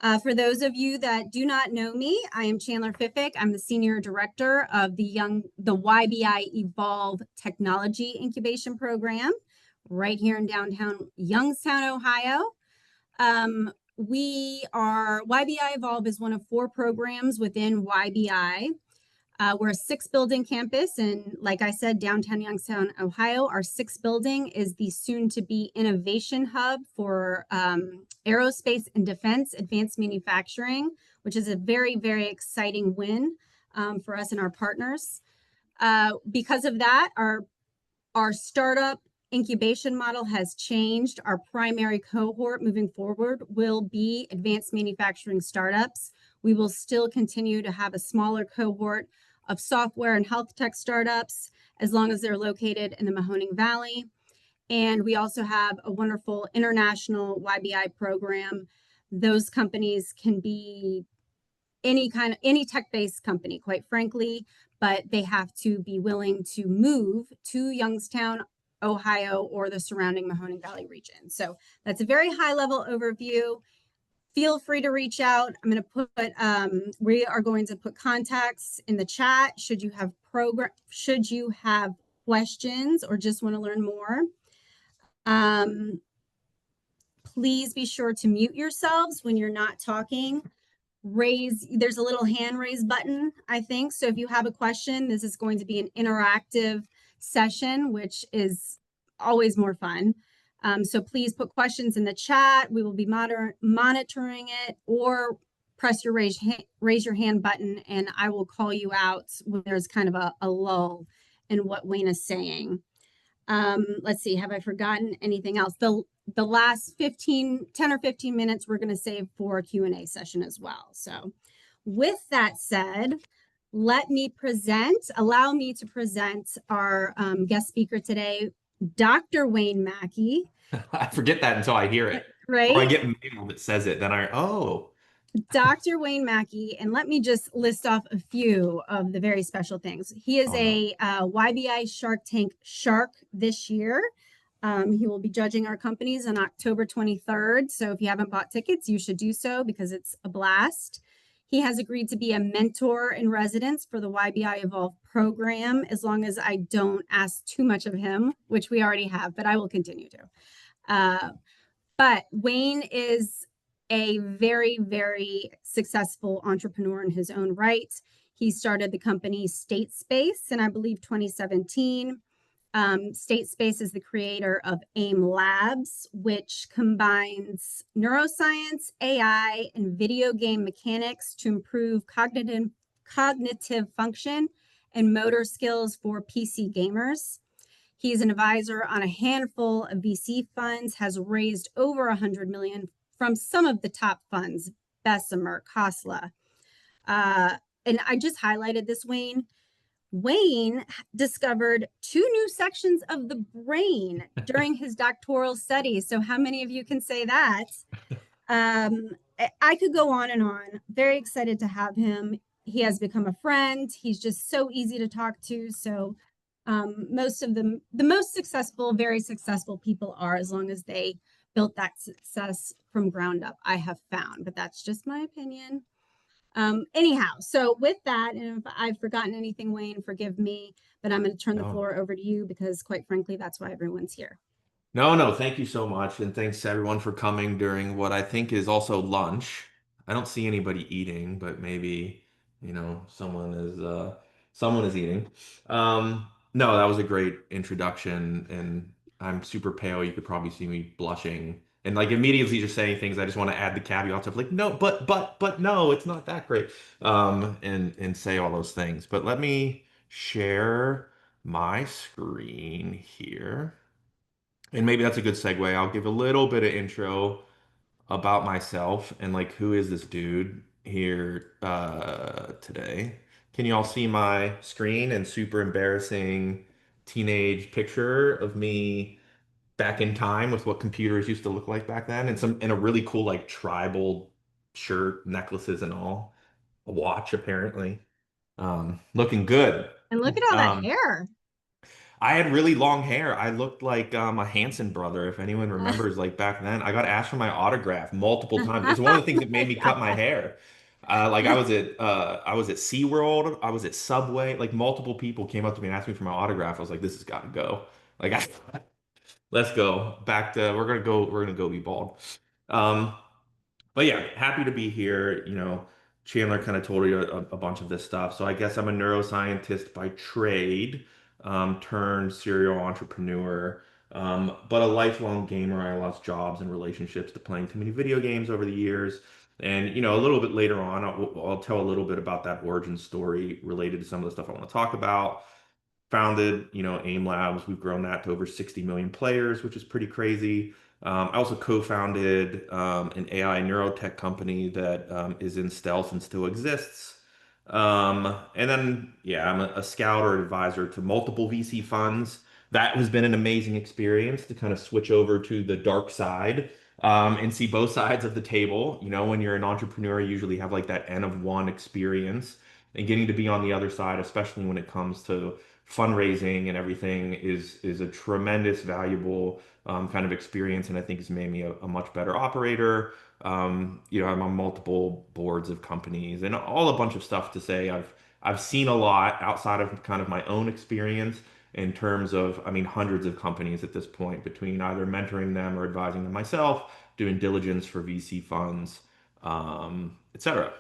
For those of you that do not know me, I am Chandler Fiffick. I'm the Senior Director of the YBI Evolve Technology Incubation Program right here in downtown Youngstown, Ohio. YBI Evolve is one of 4 programs within YBI. We're a 6-building campus, and like I said, downtown Youngstown, Ohio. Our 6th building is the soon-to-be innovation hub for aerospace and defense advanced manufacturing, which is a very, very exciting win for us and our partners. Because of that, our startup incubation model has changed. Our primary cohort moving forward will be advanced manufacturing startups. We will still continue to have a smaller cohort of software and health tech startups as long as they're located in the Mahoning Valley. And we also have a wonderful international YBI program. Those companies can be any tech-based company, quite frankly, but they have to be willing to move to Youngstown, Ohio, or the surrounding Mahoning Valley region. So that's a very high-level overview. Feel free to reach out. We are going to put contacts in the chat. Should you have questions or just want to learn more, please be sure to mute yourselves when you're not talking. There's a little hand raise button, I think. So if you have a question, this is going to be an interactive session, which is always more fun. So please put questions in the chat. We will be monitoring it, or press your raise your hand button and I will call you out when there's kind of a lull in what Wayne is saying. Let's see, have I forgotten anything else? The last 10 or 15 minutes we're going to save for a Q&A session as well. So with that said, allow me to present our guest speaker today, Dr. Wayne Mackey. I forget that until I hear it. Right? Or I get mail that says it, then Dr. Wayne Mackey, and let me just list off a few of the very special things. He is YBI Shark Tank shark this year. He will be judging our companies on October 23rd. So if you haven't bought tickets, you should do so because it's a blast. He has agreed to be a mentor in residence for the YBI Evolve program, as long as I don't ask too much of him, which we already have, but I will continue to. But Wayne is a very, very successful entrepreneur in his own right. He started the company State Space in, I believe, 2017. State Space is the creator of AIM Labs, which combines neuroscience, AI, and video game mechanics to improve cognitive function and motor skills for PC gamers. He's an advisor on a handful of VC funds, has raised over $100 million from some of the top funds, Bessemer, Khosla. And I just highlighted this, Wayne. Wayne discovered 2 new sections of the brain during his doctoral studies. So how many of you can say that? I could go on and on. Very excited to have him. He has become a friend. He's just so easy to talk to. So most of the most successful, very successful people are, as long as they built that success from ground up, I have found, but that's just my opinion. Anyhow, so with that, and if I've forgotten anything, Wayne, forgive me, but I'm going to turn the floor over to you because, quite frankly, that's why everyone's here. No, thank you so much. And thanks to everyone for coming during what I think is also lunch. I don't see anybody eating, but maybe, someone is eating. No, that was a great introduction, and I'm super pale. You could probably see me blushing. And like immediately just saying things, I just want to add the caveats of like, no, but no, it's not that great. And say all those things. But let me share my screen here. And maybe that's a good segue. I'll give a little bit of intro about myself and like who is this dude here today. Can you all see my screen and super embarrassing teenage picture of me back in time with what computers used to look like back then, and a really cool like tribal shirt, necklaces and all, a watch apparently. Looking good. And look at all that hair. I had really long hair. I looked like a Hanson brother, if anyone remembers, like back then. I got asked for my autograph multiple times. It's one of the things that Oh made me cut my my hair. Like I was at SeaWorld, I was at Subway, like multiple people came up to me and asked me for my autograph. I was like, this has got to go. Like let's go. Back to we're gonna go be bald. Um, but yeah, happy to be here. Chandler kind of told you a bunch of this stuff. So I guess I'm a neuroscientist by trade, turned serial entrepreneur, but a lifelong gamer. I lost jobs and relationships to playing too many video games over the years. And a little bit later on, I'll tell a little bit about that origin story related to some of the stuff I want to talk about. Founded, AIM Labs. We've grown that to over 60 million players, which is pretty crazy. I also co-founded an AI neurotech company that is in stealth and still exists. And then, yeah, I'm a scout or advisor to multiple VC funds. That has been an amazing experience to kind of switch over to the dark side and see both sides of the table. When you're an entrepreneur, you usually have like that N of one experience, and getting to be on the other side, especially when it comes to fundraising and everything, is a tremendous, valuable kind of experience, and I think has made me a much better operator. I'm on multiple boards of companies and all a bunch of stuff to say. I've seen a lot outside of kind of my own experience in terms of, I mean, hundreds of companies at this point between either mentoring them or advising them myself, doing diligence for VC funds, etc.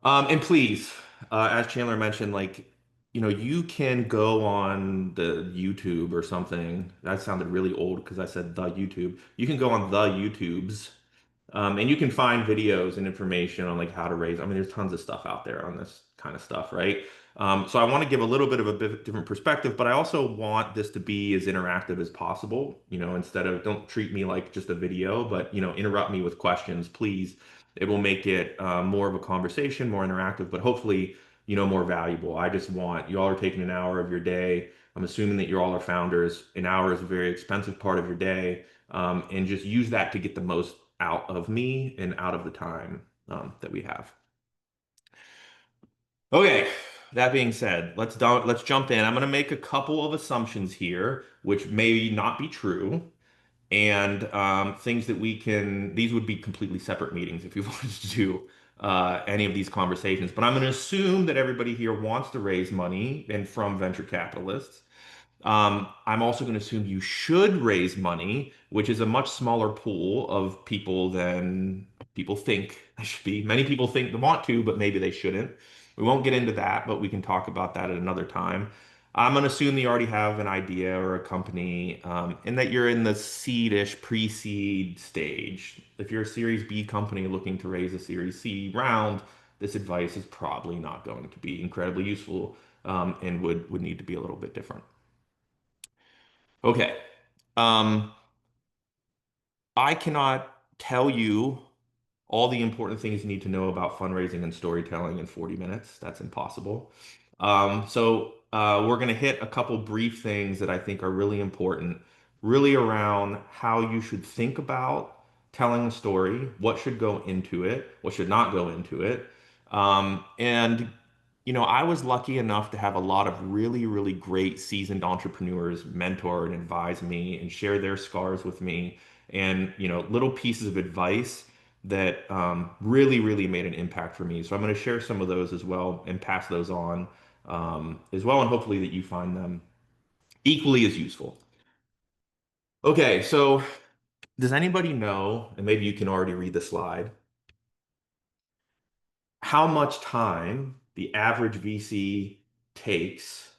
And please, as Chandler mentioned, like, you can go on the YouTube or something. That sounded really old because I said the YouTube. You can go on the YouTubes, and you can find videos and information on like how to raise. I mean, there's tons of stuff out there on this kind of stuff, right? So I want to give a little bit of a bit different perspective, but I also want this to be as interactive as possible. Instead of don't treat me like just a video, but interrupt me with questions, please. It will make it more of a conversation, more interactive, but hopefully, more valuable. I just want y'all are taking an hour of your day. I'm assuming that you all are founders. An hour is a very expensive part of your day, and just use that to get the most out of me and out of the time that we have. Okay, that being said, let's jump in. I'm going to make a couple of assumptions here, which may not be true, and things that these would be completely separate meetings if you wanted to do any of these conversations. But I'm going to assume that everybody here wants to raise money and from venture capitalists. I'm also going to assume you should raise money, which is a much smaller pool of people than people think I should be. Many people think they want to, but maybe they shouldn't. We won't get into that, but we can talk about that at another time. I'm going to assume that you already have an idea or a company, and that you're in the seed-ish, pre-seed stage. If you're a Series B company looking to raise a Series C round, this advice is probably not going to be incredibly useful, and would need to be a little bit different. Okay. Um, I cannot tell you all the important things you need to know about fundraising and storytelling in 40 minutes. That's impossible. So we're going to hit a couple brief things that I think are really important, really around how you should think about telling a story, what should go into it, what should not go into it. And I was lucky enough to have a lot of really, really great seasoned entrepreneurs mentor and advise me and share their scars with me, and little pieces of advice that really, really made an impact for me. So I'm going to share some of those as well and pass those on as well, and hopefully that you find them equally as useful. Okay, so does anybody know, and maybe you can already read the slide, how much time the average VC takes,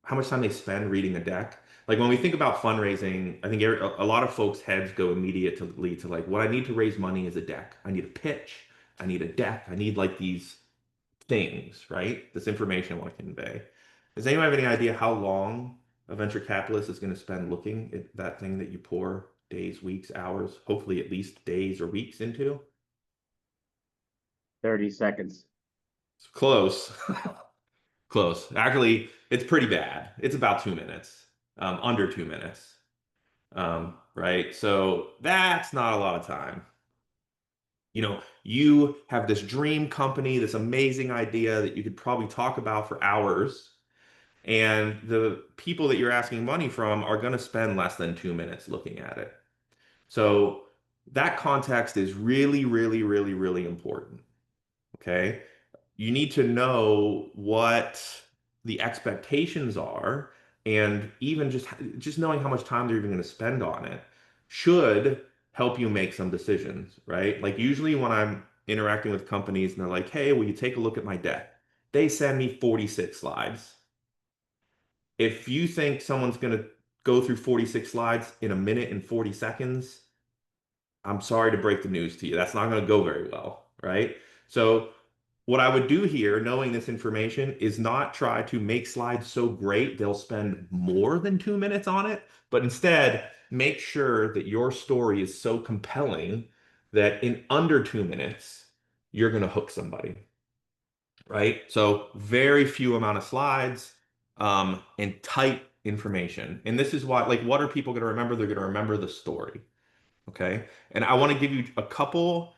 how much time they spend reading a deck? Like when we think about fundraising, I think a lot of folks' heads go immediately to like, what I need to raise money is a deck. I need a pitch. I need a deck. I need like these things, right? This information I want to convey. Does anyone have any idea how long a venture capitalist is going to spend looking at that thing that you pour days, weeks, hours, hopefully at least days or weeks into? 30 seconds. It's close. Close. Actually, it's pretty bad. It's about 2 minutes, under 2 minutes. Right? So that's not a lot of time. You have this dream company, this amazing idea that you could probably talk about for hours, And the people that you're asking money from are going to spend less than 2 minutes looking at it. So that context is really, really, really, really important. Okay. You need to know what the expectations are, and even just knowing how much time they're even going to spend on it should help you make some decisions, right? Like usually when I'm interacting with companies and they're like, "Hey, will you take a look at my deck?" They send me 46 slides. If you think someone's going to go through 46 slides in a minute and 40 seconds, I'm sorry to break the news to you. That's not going to go very well, right? So what I would do here, knowing this information, is not try to make slides so great they'll spend more than 2 minutes on it, but instead make sure that your story is so compelling that in under 2 minutes, you're going to hook somebody, right? So very few amount of slides, and tight information. And this is why, like, what are people going to remember? They're going to remember the story, okay? And I want to give you a couple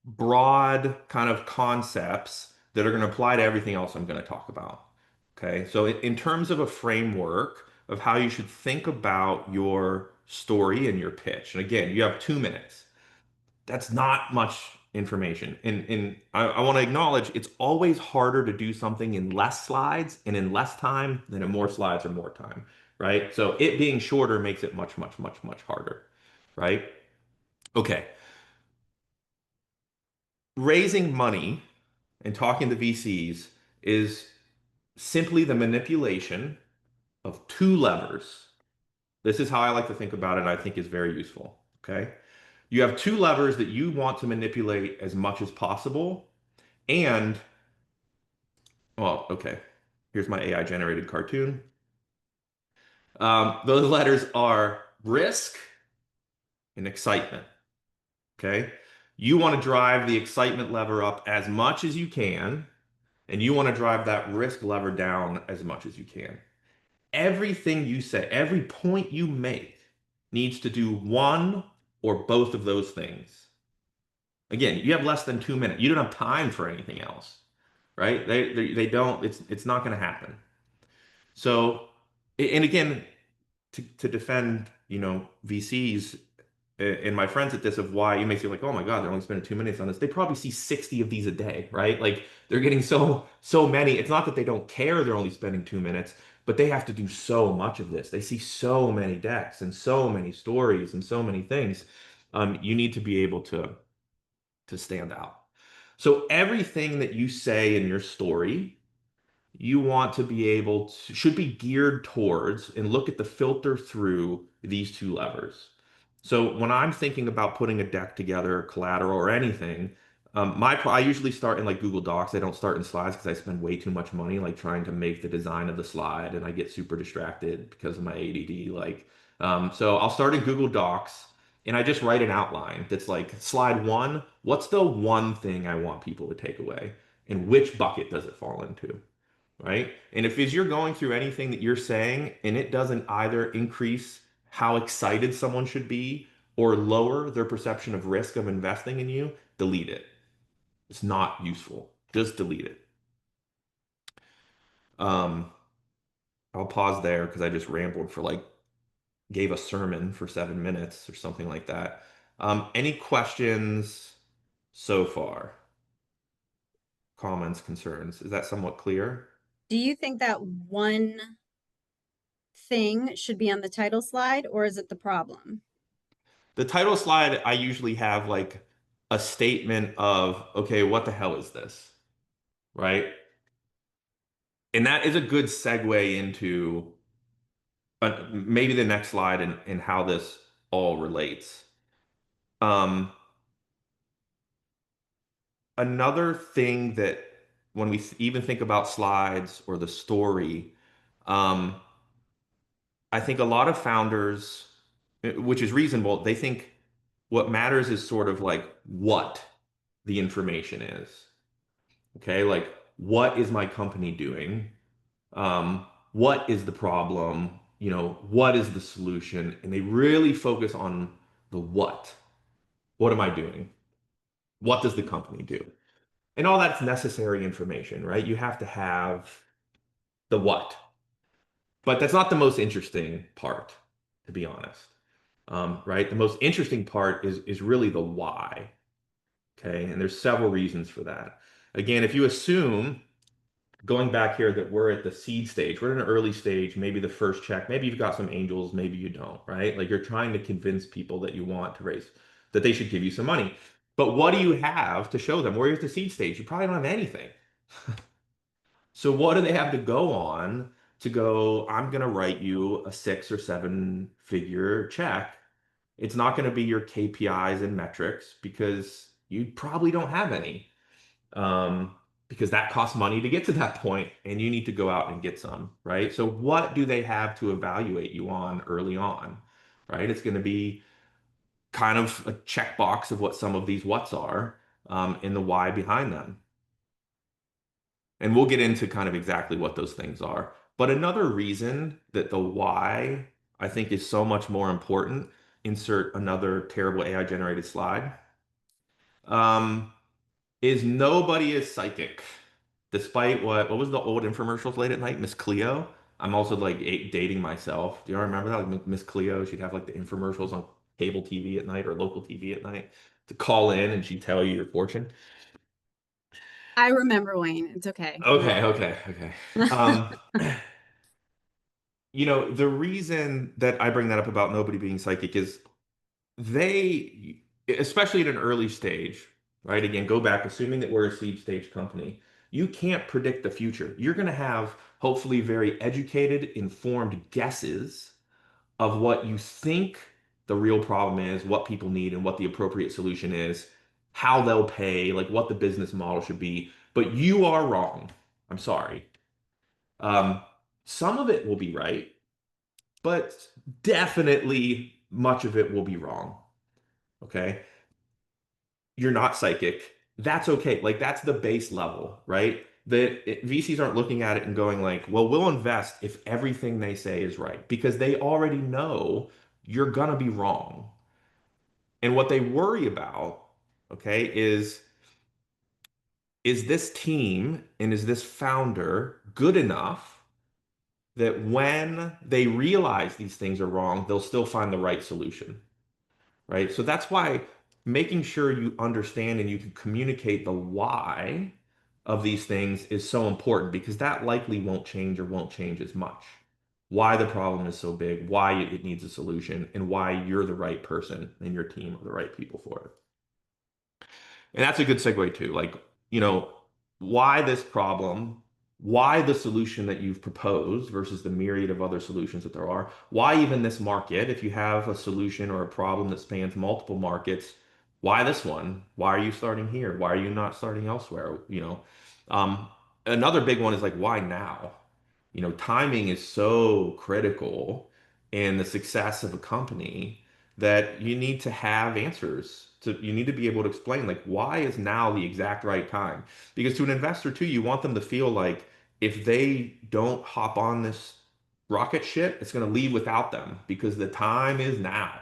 broad kind of concepts that are going to apply to everything else I'm going to talk about. Okay, so in terms of a framework of how you should think about your story and your pitch, and again, you have 2 minutes. That's not much information. And I want to acknowledge it's always harder to do something in less slides and in less time than in more slides or more time, right? So it being shorter makes it much, much, much, much harder, right? Okay, raising money and talking to VCs is simply the manipulation of two levers. This is how I like to think about it, I think is very useful. Okay. You have two levers that you want to manipulate as much as possible. And, well, okay, here's my AI generated cartoon. Those letters are risk and excitement. Okay. You want to drive the excitement lever up as much as you can, and you want to drive that risk lever down as much as you can. Everything you say, every point you make needs to do one or both of those things. Again, you have less than 2 minutes. You don't have time for anything else, right? They don't, it's not going to happen. So, and again, to defend, VCs and my friends at this of why you may say like, oh my God, they're only spending 2 minutes on this. They probably see 60 of these a day, right? Like they're getting so many. It's not that they don't care they're only spending 2 minutes, but they have to do so much of this. They see so many decks and so many stories and so many things. You need to be able to stand out. So everything that you say in your story you want to be able to should be geared towards and look at the filter through these two levers. So when I'm thinking about putting a deck together, collateral or anything, I usually start in like Google Docs. I don't start in slides because I spend way too much money like trying to make the design of the slide, and I get super distracted because of my ADD. So I'll start in Google Docs and I just write an outline that's like slide one. What's the one thing I want people to take away, and which bucket does it fall into? Right? And if as you're going through anything that you're saying and it doesn't either increase how excited someone should be or lower their perception of risk of investing in you, delete it. It's not useful. Just delete it. Um, I'll pause there because I just rambled for like gave a sermon for 7 minutes or something like that. Any questions so far? Comments, concerns? Is that somewhat clear? Do you think that one thing should be on the title slide, or is it the problem? The title slide, I usually have like a statement of, okay, what the hell is this? Right? And that is a good segue into maybe the next slide and how this all relates. Um, Another thing that when we even think about slides or the story, um, I think a lot of founders, which is reasonable, they think what matters is sort of like what the information is. Okay, like what is my company doing? What is the problem? What is the solution? And they really focus on the what. What am I doing? What does the company do? And all that's necessary information, right? You have to have the what. But that's not the most interesting part, to be honest. Right? The most interesting part is really the why. Okay, and there's several reasons for that. Again, if you assume going back here that we're at the seed stage, we're at an early stage, maybe the first check, maybe you've got some angels, maybe you don't, right? Like you're trying to convince people that you want to raise, that they should give you some money. But what do you have to show them? Where you're at the seed stage, you probably don't have anything. So what do they have to go on to go, I'm going to write you a 6 or 7 figure check? It's not going to be your KPIs and metrics because you probably don't have any. Because that costs money to get to that point, and you need to go out and get some, right? So what do they have to evaluate you on early on, right? It's going to be kind of a checkbox of what some of these whats are, and the why behind them. And we'll get into kind of exactly what those things are. But another reason that the why I think is so much more important, insert another terrible AI generated slide, um, is nobody is psychic. Despite what was the old infomercials late at night? Miss Cleo. I'm also like dating myself. Do you all remember that? Like Miss Cleo, she'd have like the infomercials on cable TV at night or local TV at night to call in and she'd tell you your fortune. I remember, Wayne. It's okay. Okay, okay, okay. Um, the reason that I bring that up about nobody being psychic is they, especially at an early stage, right? Again, go back, assuming that we're a seed stage company, you can't predict the future. You're going to have hopefully very educated, informed guesses of what you think the real problem is, what people need, and what the appropriate solution is, how they'll pay, like what the business model should be. But you are wrong. I'm sorry. Um, some of it will be right, but definitely much of it will be wrong. Okay. You're not psychic. That's okay. Like that's the base level, right? VCs aren't looking at it and going like, well, we'll invest if everything they say is right because they already know you're gonna be wrong. And what they worry about, okay, is this team and is this founder good enough that when they realize these things are wrong, they'll still find the right solution, right? So that's why making sure you understand and you can communicate the why of these things is so important because that likely won't change or won't change as much. Why the problem is so big, why it needs a solution, and why you're the right person and your team are the right people for it. And that's a good segue too. Like, you know, why this problem, why the solution that you've proposed versus the myriad of other solutions that there are, why even this market? If you have a solution or a problem that spans multiple markets, why this one? Why are you starting here? Why are you not starting elsewhere? Um, Another big one is like, why now? Timing is so critical in the success of a company that you need to have answers. You need to be able to explain like why is now the exact right time? Because to an investor too, you want them to feel like if they don't hop on this rocket ship, it's going to leave without them because the time is now.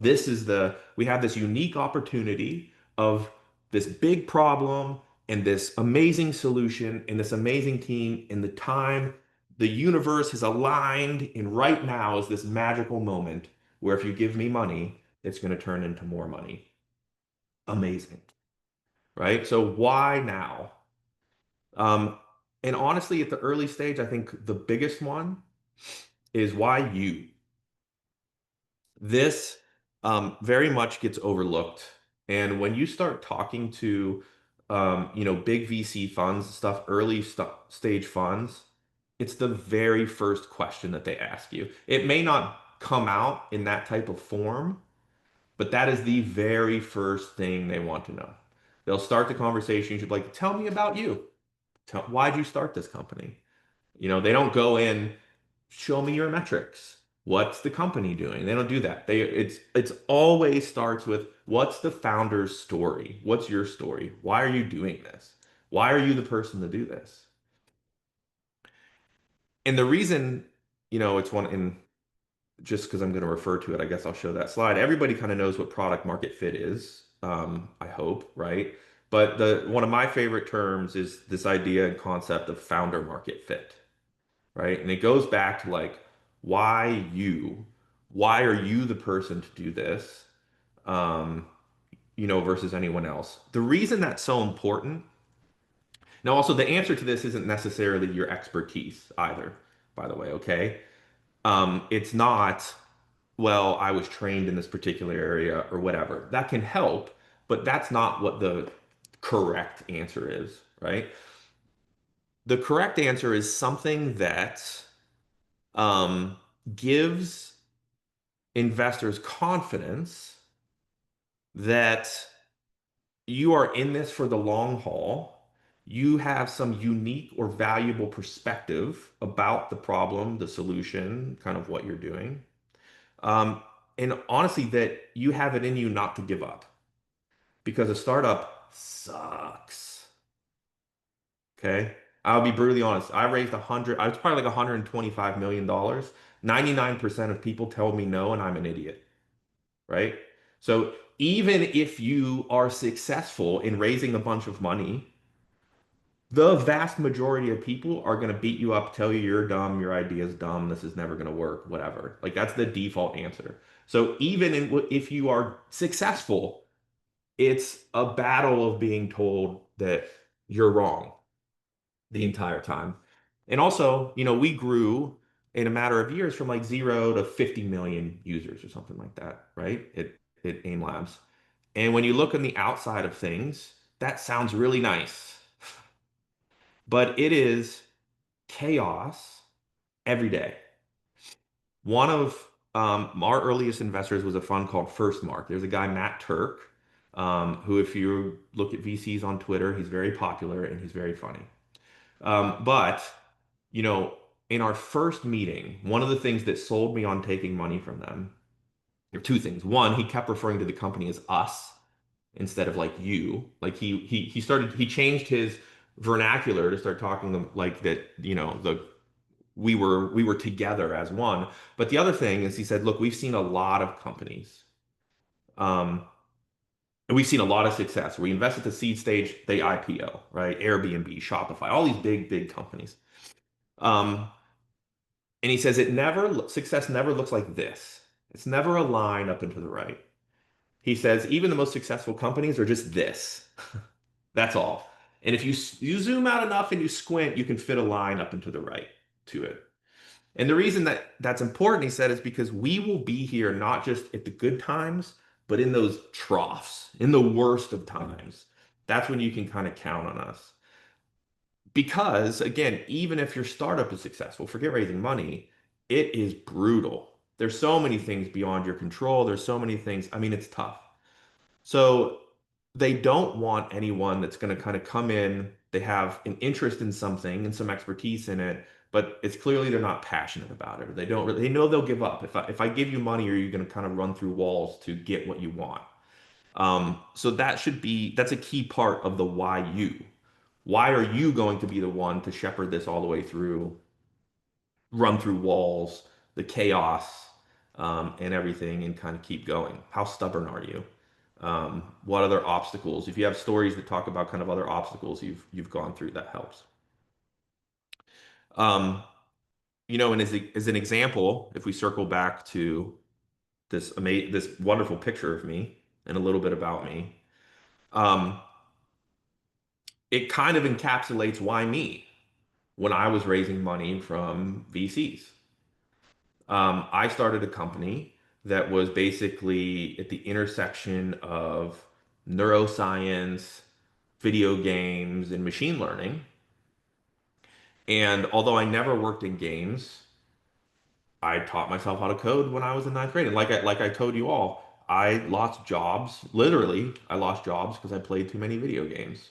We have this unique opportunity of this big problem and this amazing solution and this amazing team and the time the universe has aligned and right now is this magical moment where if you give me money, it's going to turn into more money. Amazing, right? So why now? Um, and honestly, at the early stage, I think the biggest one is why you. This very much gets overlooked. And when you start talking to, big VC funds, stuff, early st stage funds, it's the very first question that they ask you. It may not come out in that type of form, but that is the very first thing they want to know. They'll start the conversation. You'd like, tell me about you. Why'd you start this company? They don't go in, show me your metrics. What's the company doing? They don't do that. It's always starts with what's the founder's story? What's your story? Why are you doing this? Why are you the person to do this? And the reason, it's one in just because I'm going to refer to it, I guess I'll show that slide. Everybody kind of knows what product market fit is, I hope, right? But the one of my favorite terms is this idea and concept of founder market fit. right? And it goes back to like, why you? Why are you the person to do this? Um, versus anyone else. The reason that's so important. Now, also, the answer to this isn't necessarily your expertise either, by the way, okay? It's not, well, I was trained in this particular area or whatever. That can help, but that's not what the correct answer is, right? The correct answer is something that um, gives investors confidence that you are in this for the long haul. You have some unique or valuable perspective about the problem, the solution, kind of what you're doing. Um, and honestly, that you have it in you not to give up because a startup sucks. Okay. I'll be brutally honest. I was probably like $125 million. 99% of people tell me no, and I'm an idiot. Right. So even if you are successful in raising a bunch of money, the vast majority of people are going to beat you up, tell you you're dumb, your idea is dumb, this is never going to work, whatever. Like that's the default answer. So if you are successful, it's a battle of being told that you're wrong the entire time. And also, we grew in a matter of years from like 0 to 50 million users or something like that, right? At AIM Labs. And when you look on the outside of things, that sounds really nice, but it is chaos every day. One of our earliest investors was a fund called First Mark. There's a guy, Matt Turk, who, if you look at VCs on Twitter, he's very popular and he's very funny. But, you know, in our first meeting, one of the things that sold me on taking money from them, there are two things. One, he kept referring to the company as us instead of like you. Like he changed his vernacular to start talking like that, we were together as one. But the other thing is he said, look, we've seen a lot of companies. Um, and we've seen a lot of success. We invest at the seed stage, they IPO, right? Airbnb, Shopify, all these big, big companies. Um, and he says success never looks like this. It's never a line up and to the right. He says even the most successful companies are just this. That's all. And if you zoom out enough and you squint, you can fit a line up and to the right to it. And the reason that that's important, he said, is because we will be here not just at the good times, but in those troughs, in the worst of times. That's when you can kind of count on us. Because again, even if your startup is successful, forget raising money, it is brutal. There's so many things beyond your control. There's so many things. I mean, it's tough. So they don't want anyone that's going to kind of come in. They have an interest in something and some expertise in it, but it's clearly they're not passionate about it. Or they don't really, they know they'll give up. If I give you money, are you going to kind of run through walls to get what you want? So that's a key part of the why you. Why are you going to be the one to shepherd this all the way through, run through walls, the chaos, and everything, and kind of keep going? How stubborn are you? What other obstacles? If you have stories that talk about kind of other obstacles you've gone through, that helps. Um, and as an example, if we circle back to this wonderful picture of me and a little bit about me, um, it kind of encapsulates why me when I was raising money from VCs. I started a company that was basically at the intersection of neuroscience, video games, and machine learning. And although I never worked in games, I taught myself how to code when I was in ninth grade. And like I told you all, I lost jobs. Literally, I lost jobs because I played too many video games.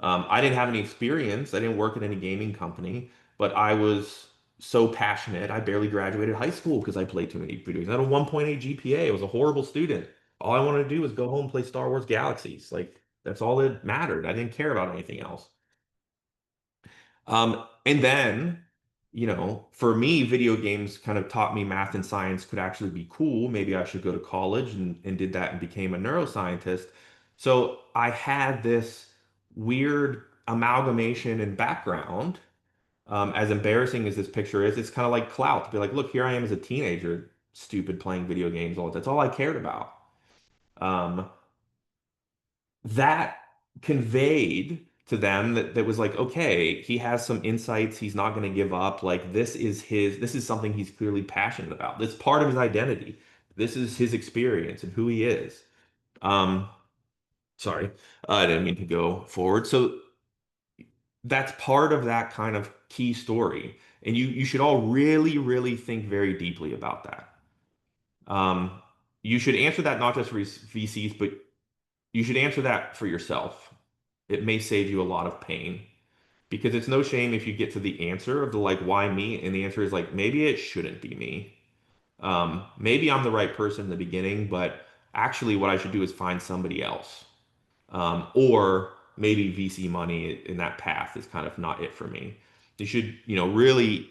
I didn't have any experience. I didn't work at any gaming company, but I was so passionate. I barely graduated high school because I played too many video games. I had a 1.8 GPA. I was a horrible student. All I wanted to do was go home and play Star Wars Galaxies. Like that's all that mattered. I didn't care about anything else. And then, for me, video games kind of taught me math and science could actually be cool. Maybe I should go to college and did that and became a neuroscientist. So I had this weird amalgamation and background As embarrassing as this picture is, it's kind of like clout to be like, look, here I am as a teenager, stupid playing video games all the time. That's all I cared about. Um, that conveyed to them that was like, okay, he has some insights. He's not going to give up. Like this is something he's clearly passionate about. This part of his identity. This is his experience and who he is. Um, sorry, I didn't mean to go forward. So that's part of that kind of key story. And you should all really, really think very deeply about that. Um, you should answer that not just for VCs, but you should answer that for yourself. It may save you a lot of pain because it's no shame if you get to the answer of the like, why me? And the answer is like, maybe it shouldn't be me. Maybe I'm the right person in the beginning, but actually what I should do is find somebody else. Or maybe VC money in that path is kind of not it for me. You should, really,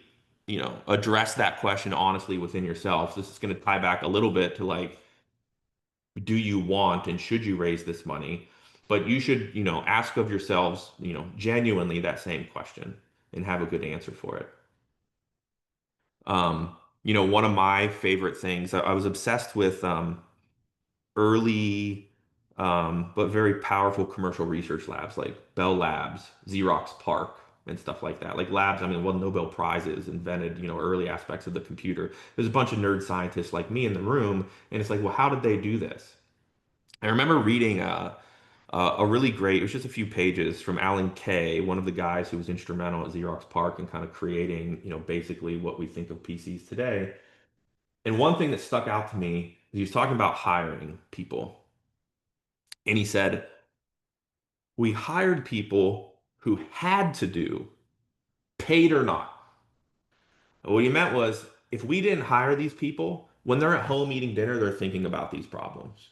address that question honestly within yourself. This is going to tie back a little bit to like, do you want and should you raise this money? But you should, ask of yourselves, genuinely that same question and have a good answer for it. One of my favorite things, I was obsessed with early but very powerful commercial research labs like Bell Labs, Xerox PARC, and stuff like that. Like labs, I mean, won Nobel Prizes, invented, early aspects of the computer. There's a bunch of nerd scientists like me in the room, and it's like, well, how did they do this? I remember reading a really great, it was just a few pages from Alan Kay, one of the guys who was instrumental at Xerox PARC and kind of creating, basically what we think of PCs today. And one thing that stuck out to me is he was talking about hiring people. And he said, we hired people who had to do, paid or not. What he meant was, if we didn't hire these people, when they're at home eating dinner, they're thinking about these problems.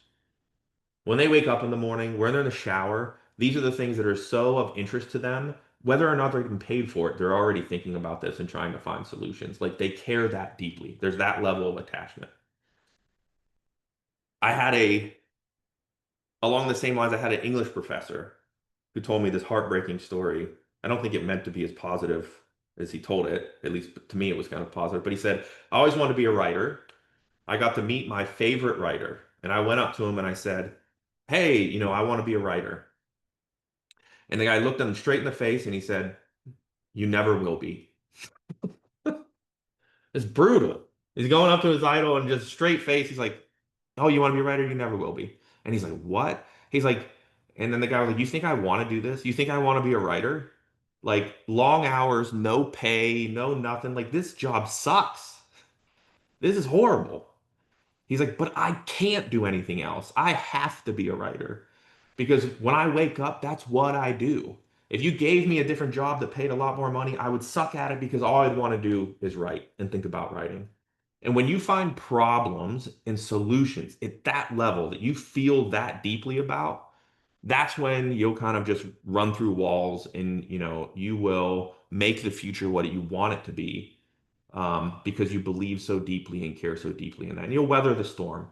When they wake up in the morning, when they're in the shower, these are the things that are so of interest to them. Whether or not they're getting paid for it, they're already thinking about this and trying to find solutions. Like they care that deeply. There's that level of attachment. I had along the same lines, I had an English professor who told me this heartbreaking story. I don't think it meant to be as positive as he told it. At least to me, it was kind of positive. But he said, I always wanted to be a writer. I got to meet my favorite writer. And I went up to him and I said, hey, I want to be a writer. And the guy looked him straight in the face and he said, you never will be. It's brutal. He's going up to his idol and just straight face. He's like, oh, you want to be a writer? You never will be. And he's like, what? He's like, and then the guy was like, you think I want to do this? You think I want to be a writer? Like long hours, no pay, no nothing. Like this job sucks. This is horrible. He's like, but I can't do anything else. I have to be a writer because when I wake up, that's what I do. If you gave me a different job that paid a lot more money, I would suck at it because all I'd want to do is write and think about writing. And when you find problems and solutions at that level that you feel that deeply about, that's when you'll kind of just run through walls and you will make the future what you want it to be because you believe so deeply and care so deeply in that. And you'll weather the storm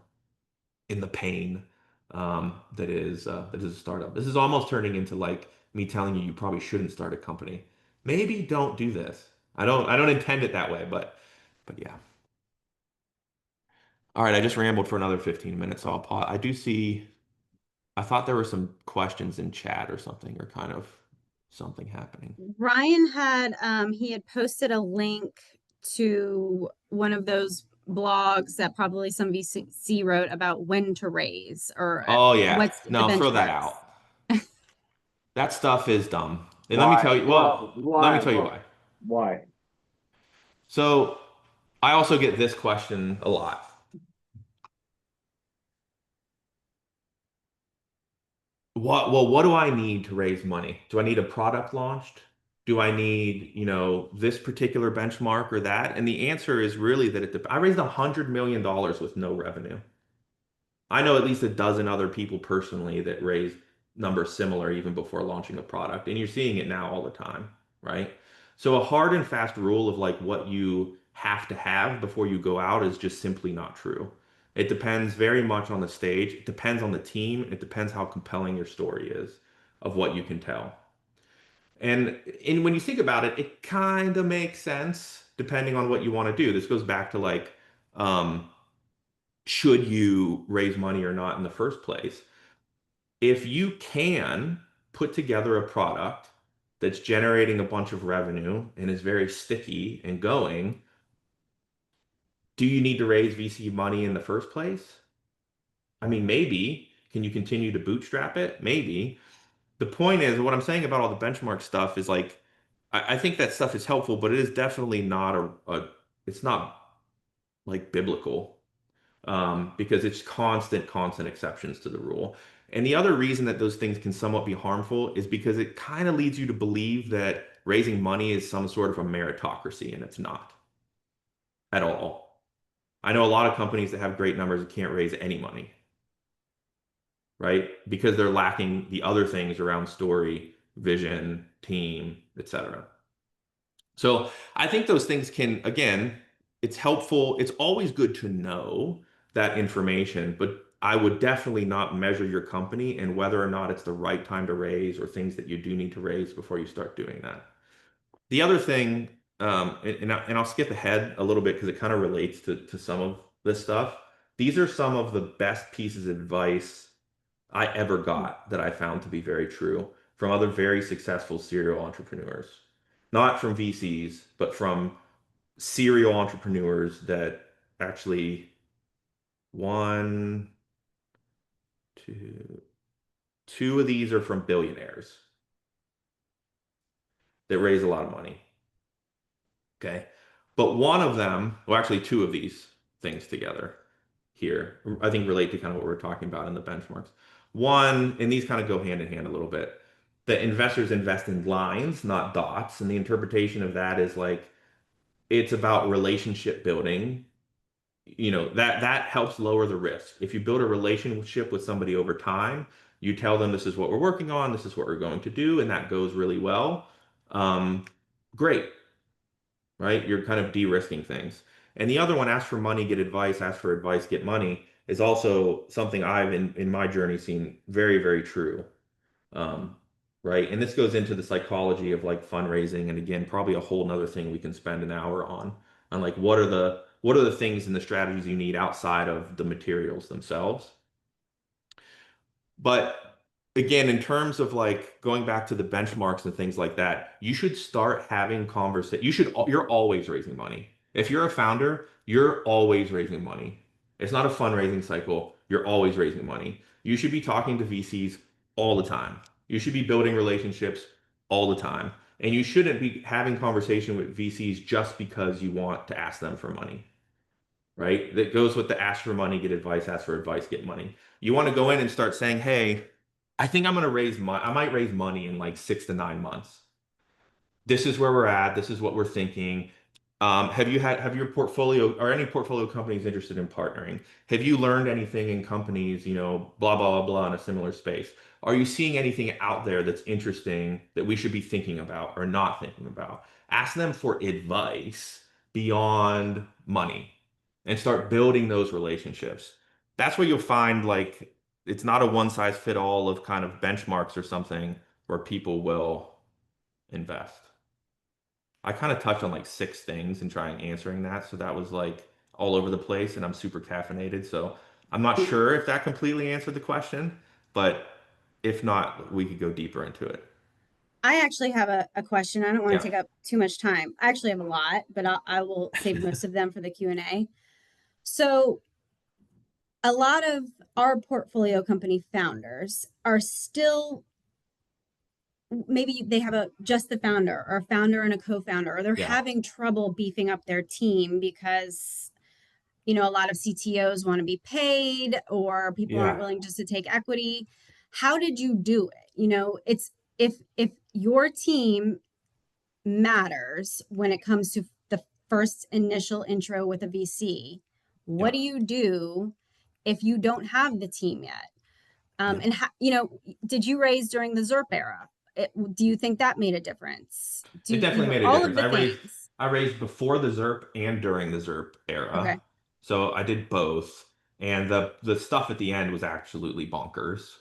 in the pain that is a startup. This is almost turning into like me telling you probably shouldn't start a company. Maybe don't do this. I don't intend it that way, but yeah. All right, I just rambled for another 15 minutes, so I'll pause. I do see I thought there were some questions in chat or something or kind of something happening. Ryan had he had posted a link to one of those blogs that probably some VC wrote about when to raise or Oh yeah. what's the No, throw that benchmarks. out. That stuff is dumb. And let me tell Why? you, Well, well, let me why? tell you Well, why. why? So I also get this question a lot. What do I need to raise money? Do I need a product launched? Do I need, this particular benchmark or that? And the answer is really that I raised $100 million with no revenue. I know at least a dozen other people personally that raised numbers similar even before launching a product, and you're seeing it now all the time, right? So a hard and fast rule of like what you have to have before you go out is just simply not true. It depends very much on the stage. It depends on the team. It depends how compelling your story is of what you can tell. And when you think about it, it kind of makes sense depending on what you want to do. This goes back to like, um, should you raise money or not in the first place? If you can put together a product that's generating a bunch of revenue and is very sticky and going, do you need to raise VC money in the first place? I mean, maybe. Can you continue to bootstrap it? Maybe. The point is, what I'm saying about all the benchmark stuff is like, I think that stuff is helpful, but it is definitely not it's not like biblical, because it's constant exceptions to the rule. And the other reason that those things can somewhat be harmful is because it kind of leads you to believe that raising money is some sort of a meritocracy, and it's not at all. I know a lot of companies that have great numbers that can't raise any money, right? Because they're lacking the other things around story, vision, team, etc. So I think those things can, again, it's helpful. It's always good to know that information, but I would definitely not measure your company and whether or not it's the right time to raise or things that you do need to raise before you start doing that. The other thing, I'll skip ahead a little bit because it kind of relates to some of this stuff. These are some of the best pieces of advice I ever got that I found to be very true from other very successful serial entrepreneurs. Not from VCs, but from serial entrepreneurs that actually one, two, two of these are from billionaires that raise a lot of money. Okay. But one of them, well, actually, two of these things together here, I think relate to kind of what we're talking about in the benchmarks. One, and these kind of go hand in hand a little bit, that investors invest in lines, not dots. And the interpretation of that is like it's about relationship building. That helps lower the risk. If you build a relationship with somebody over time, you tell them this is what we're working on, this is what we're going to do, and that goes really well. Um, Great, right? You're kind of de-risking things. And the other one, ask for money, get advice, ask for advice, get money, is also something I've in my journey seen very, very true. Um, right. And this goes into the psychology of like fundraising. And again, probably a whole nother thing we can spend an hour on like what are the things and the strategies you need outside of the materials themselves. But again, in terms of like going back to the benchmarks and things like that, you should start having conversation. You're always raising money. If you're a founder, you're always raising money. It's not a fundraising cycle. You're always raising money. You should be talking to VCs all the time. You should be building relationships all the time. And you shouldn't be having conversation with VCs just because you want to ask them for money, right? That goes with the ask for money, get advice, ask for advice, get money. You want to go in and start saying, hey, I think I'm going to raise money. I might raise money in like 6 to 9 months. This is where we're at. This is what we're thinking. Have your portfolio or any portfolio companies interested in partnering? Have you learned anything in companies, blah, blah, blah, blah, in a similar space? Are you seeing anything out there that's interesting that we should be thinking about or not thinking about? Ask them for advice beyond money and start building those relationships. That's where you'll find like it's not a one size fit all of kind of benchmarks or something where people will invest. I kind of touched on like six things and trying answering that. So that was like all over the place and I'm super caffeinated. So I'm not sure if that completely answered the question, but if not, we could go deeper into it. I actually have a question. I don't want Yeah. to take up too much time. I actually have a lot, but I will save most of them for the Q&A. So a lot of our portfolio company founders are still, maybe they have just the founder or a founder and a co-founder, or they're Yeah. having trouble beefing up their team because a lot of CTOs want to be paid or people aren't Yeah. willing just to take equity. How did you do it? It's if your team matters when it comes to the first initial intro with a VC, what Yeah. do you do if you don't have the team yet? Yeah. And did you raise during the ZERP era? Do you think that made a difference? It definitely made a All of difference. the things. I raised before the ZERP and during the ZERP era. Okay. So I did both. And the stuff at the end was absolutely bonkers.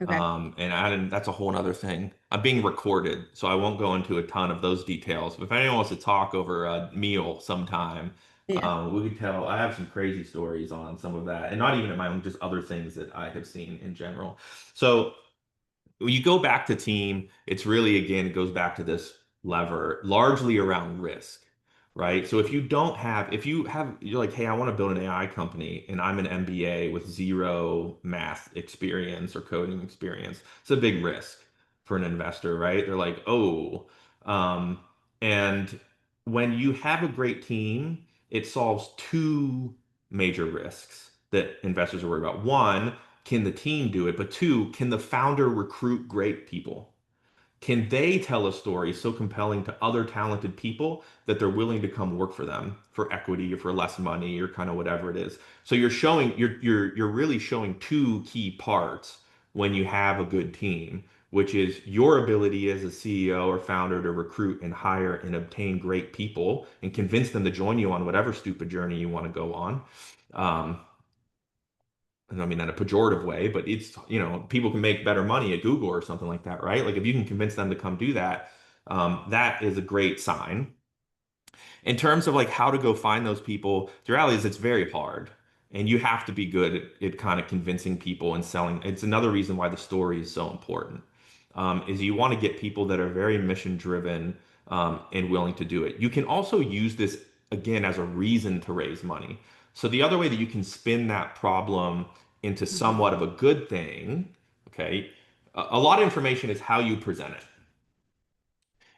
Okay. That's a whole other thing. I'm being recorded, so I won't go into a ton of those details. But if anyone wants to talk over a meal sometime, Yeah. we could tell. I have some crazy stories on some of that, and not even at my own, just other things that I have seen in general. So when you go back to team, it's really, again, it goes back to this lever, largely around risk, right? So if you have, you're like, hey, I want to build an AI company and I'm an MBA with zero math experience or coding experience, it's a big risk for an investor, right? They're like, oh, um, and when you have a great team, it solves two major risks that investors are worried about. One, can the team do it? But two, can the founder recruit great people? Can they tell a story so compelling to other talented people that they're willing to come work for them for equity or for less money or kind of whatever it is? So you're really showing two key parts when you have a good team, which is your ability as a CEO or founder to recruit and hire and obtain great people and convince them to join you on whatever stupid journey you want to go on. Um, and I mean, in a pejorative way, but it's, people can make better money at Google or something like that, right? Like if you can convince them to come do that, that is a great sign. In terms of like how to go find those people, the reality is it's very hard. And you have to be good at kind of convincing people and selling. It's another reason why the story is so important. Is you want to get people that are very mission driven and willing to do it. You can also use this again as a reason to raise money. So the other way that you can spin that problem into Mhm. somewhat of a good thing, okay, a lot of information is how you present it.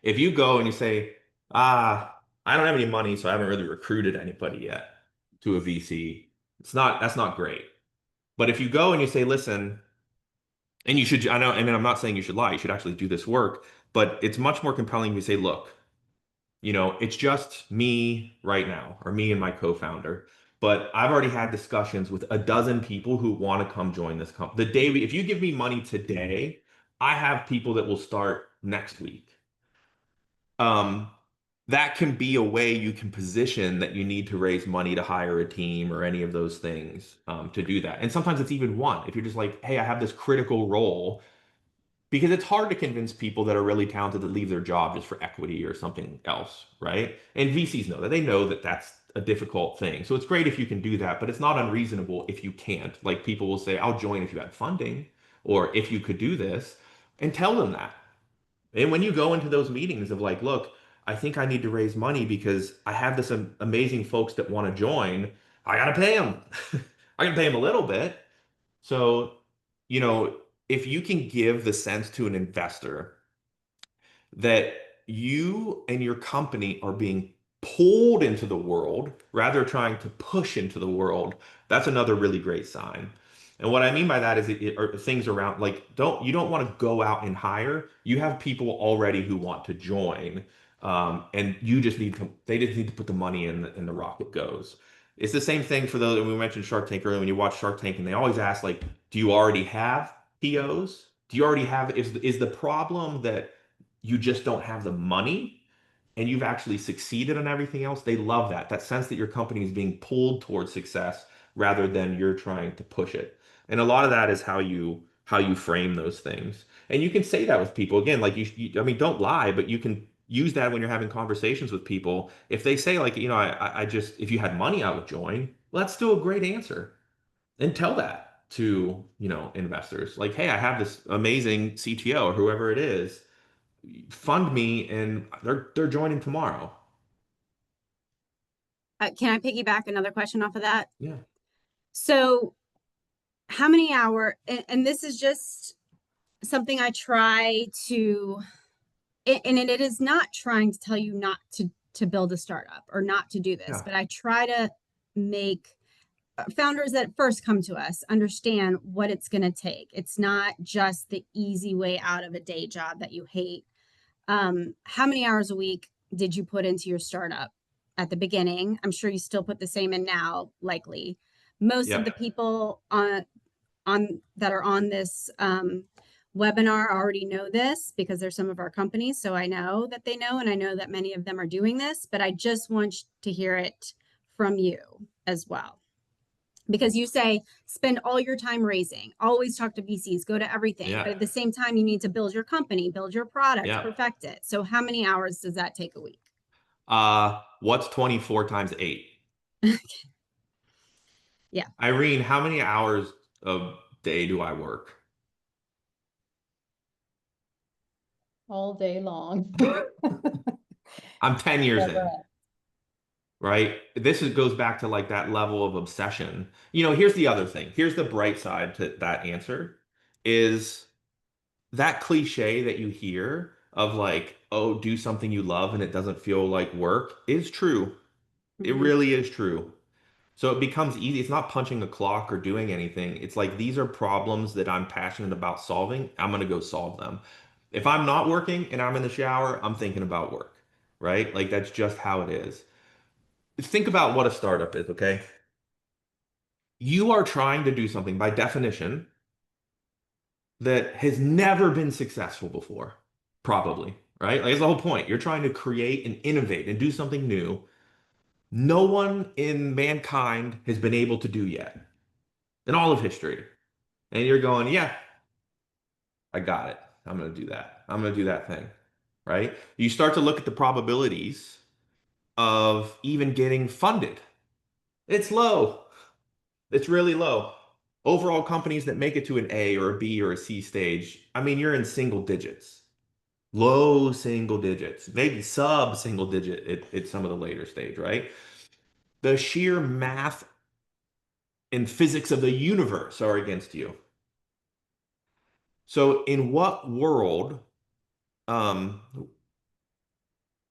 If you go and you say, I don't have any money, so I haven't really recruited anybody yet to a VC, that's not great. But if you go and you say, listen, and you should, I know, I mean, I'm not saying you should lie, you should actually do this work, but it's much more compelling if you say, look, it's just me right now, or me and my co-founder. But I've already had discussions with a dozen people who want to come join this company. If you give me money today, I have people that will start next week. um, that can be a way you can position that you need to raise money to hire a team or any of those things to do that. And sometimes it's even one. If you're just like, hey, I have this critical role, because it's hard to convince people that are really talented to leave their job just for equity or something else, right? And VCs know that. They know that that's a difficult thing. So it's great if you can do that, but it's not unreasonable if you can't. Like people will say, I'll join if you had funding or if you could do this, and tell them that. And when you go into those meetings of like, look, I think I need to raise money because I have this amazing folks that want to join. I gotta pay them. I can pay them a little bit. So, you know, if you can give the sense to an investor that you and your company are being pulled into the world rather trying to push into the world, that's another really great sign. And what I mean by that is are things around like you don't want to go out and hire. You have people already who want to join, and they just need to put the money in and the rocket goes. It's the same thing for those. We mentioned Shark Tank earlier. When you watch Shark Tank, and they always ask like, "Do you already have POs? Do you already have? Is the problem that you just don't have the money and you've actually succeeded on everything else?" They love that sense that your company is being pulled towards success rather than you're trying to push it. And a lot of that is how you frame those things. And you can say that with people again, like I mean, don't lie, but you can use that when you're having conversations with people. If they say like, I just, if you had money, I would join. Well, that's still a great answer. And tell that to, investors. Like, hey, I have this amazing CTO or whoever it is, fund me, and they're joining tomorrow. Can I piggyback another question off of that? Yeah. So, how many and this is just something I try to, and it is not trying to tell you not to build a startup or not to do this, Yeah. but I try to make founders that first come to us understand what it's going to take. It's not just the easy way out of a day job that you hate. How many hours a week did you put into your startup at the beginning? I'm sure you still put the same in now, likely. Most of Yep. the people on that are on this webinar already know this because they're some of our companies. So I know that they know, and I know that many of them are doing this, but I just want to hear it from you as well. Because you say spend all your time raising, always talk to VCs, go to everything. Yeah. But at the same time, you need to build your company, build your product, Yeah. perfect it. So how many hours does that take a week? What's 24 times 8? Yeah. Irene, how many hours a day do I work? All day long. I'm 10 years Never in, end. right? Goes back to like that level of obsession. You know, here's the other thing. Here's the bright side to that answer is that cliche that you hear of like, oh, do something you love and it doesn't feel like work is true. It Mhm. really is true. So it becomes easy. It's not punching a clock or doing anything. It's like these are problems that I'm passionate about solving. I'm going to go solve them. If I'm not working and I'm in the shower, I'm thinking about work, right? Like that's just how it is. Think about what a startup is, okay? You are trying to do something by definition that has never been successful before, probably, right? Like, that's the whole point. You're trying to create and innovate and do something new no one in mankind has been able to do yet in all of history. And you're going, yeah, I got it. I'm going to do that. I'm going to do that thing, right? You start to look at the probabilities of even getting funded. It's low. It's really low. Overall, companies that make it to an A or a B or a C stage, I mean, you're in single digits, low single digits, maybe sub single digit at some of the later stage, right? The sheer math and physics of the universe are against you. So, in what world um,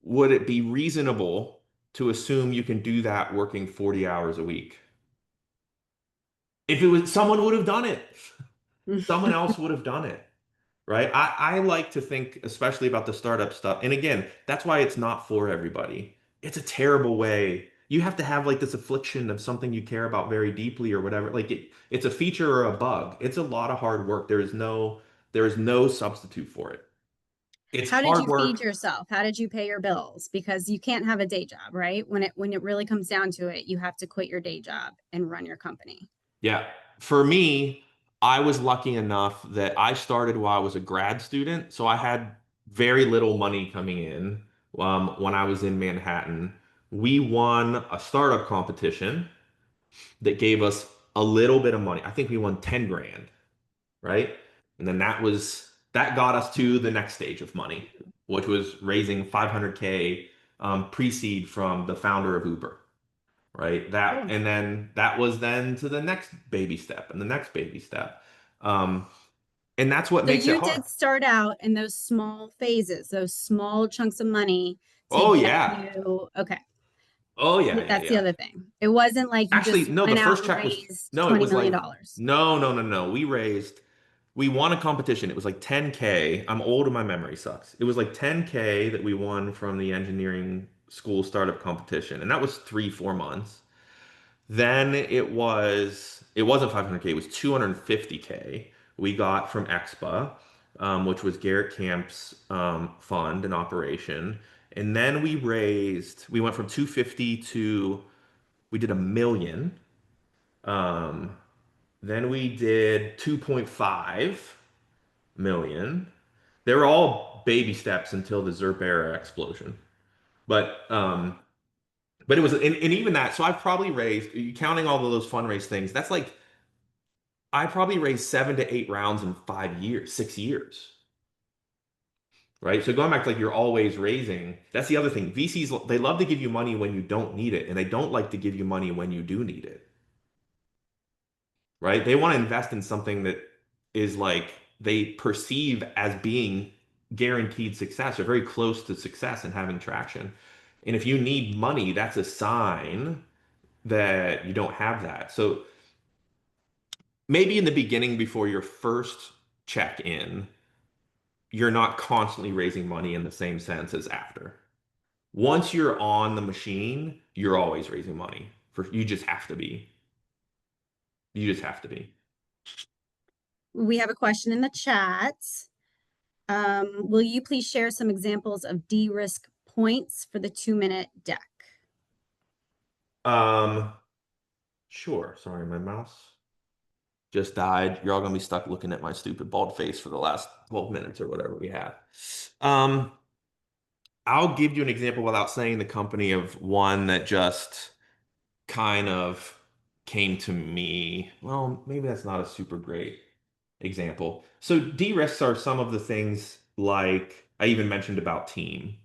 would it be reasonable to assume you can do that working 40 hours a week? If it was someone would have done it, someone else would have done it, right? I like to think, especially about the startup stuff. And again, that's why it's not for everybody. It's a terrible way. You have to have like this affliction of something you care about very deeply or whatever. It's a feature or a bug. It's a lot of hard work. There is no substitute for it. It's How did hard you feed work. yourself? How did you pay your bills? Because you can't have a day job, right? When it really comes down to it, you have to quit your day job and run your company. Yeah. For me, I was lucky enough that I started while I was a grad student, so I had very little money coming in when I was in Manhattan. We won a startup competition that gave us a little bit of money. I think we won 10 grand, right? And then that got us to the next stage of money, which was raising 500K pre-seed from the founder of Uber, right? That Cool. and then that was then to the next baby step and the next baby step. Um, and that's what So makes it you hard. did start out in those small phases, those small chunks of money to Oh get yeah. you. Okay. Oh yeah, yeah, That's the yeah. other thing. It wasn't like you Actually, just no, the went out first and check was raised no, it $20 was million. like dollars. no, no, no, no. We won a competition. It was like 10K. I'm old and my memory sucks. It was like 10K that we won from the engineering school startup competition. And that was 3, 4 months. Then it wasn't 500K, it was 250K we got from Expa, which was Garrett Camp's fund and operation. And then we went from 250 to we did 1 million. Um, then we did 2.5 million. They were all baby steps until the ZERP era explosion. But it was and even that, so I've probably raised, counting all of those fundraise things, that's like I probably raised 7 to 8 rounds in 5 years, 6 years. Right. So going back to like you're always raising, that's the other thing. VCs, they love to give you money when you don't need it, and they don't like to give you money when you do need it. Right? They want to invest in something that is like they perceive as being guaranteed success or very close to success and having traction. And if you need money, that's a sign that you don't have that. So maybe in the beginning, before your first check in, you're not constantly raising money in the same sense as after. Once you're on the machine, you're always raising money. You just have to be. You just have to be. We have a question in the chat. Will you please share some examples of de-risk points for the 2-minute deck? Um, Sure. Sorry, my mouse just died. You're all gonna be stuck looking at my stupid bald face for the last 12 minutes or whatever we had. Um, I'll give you an example without saying the company of one that just kind of came to me. Well, maybe that's not a super great example. So de-risks are some of the things like I even mentioned about team,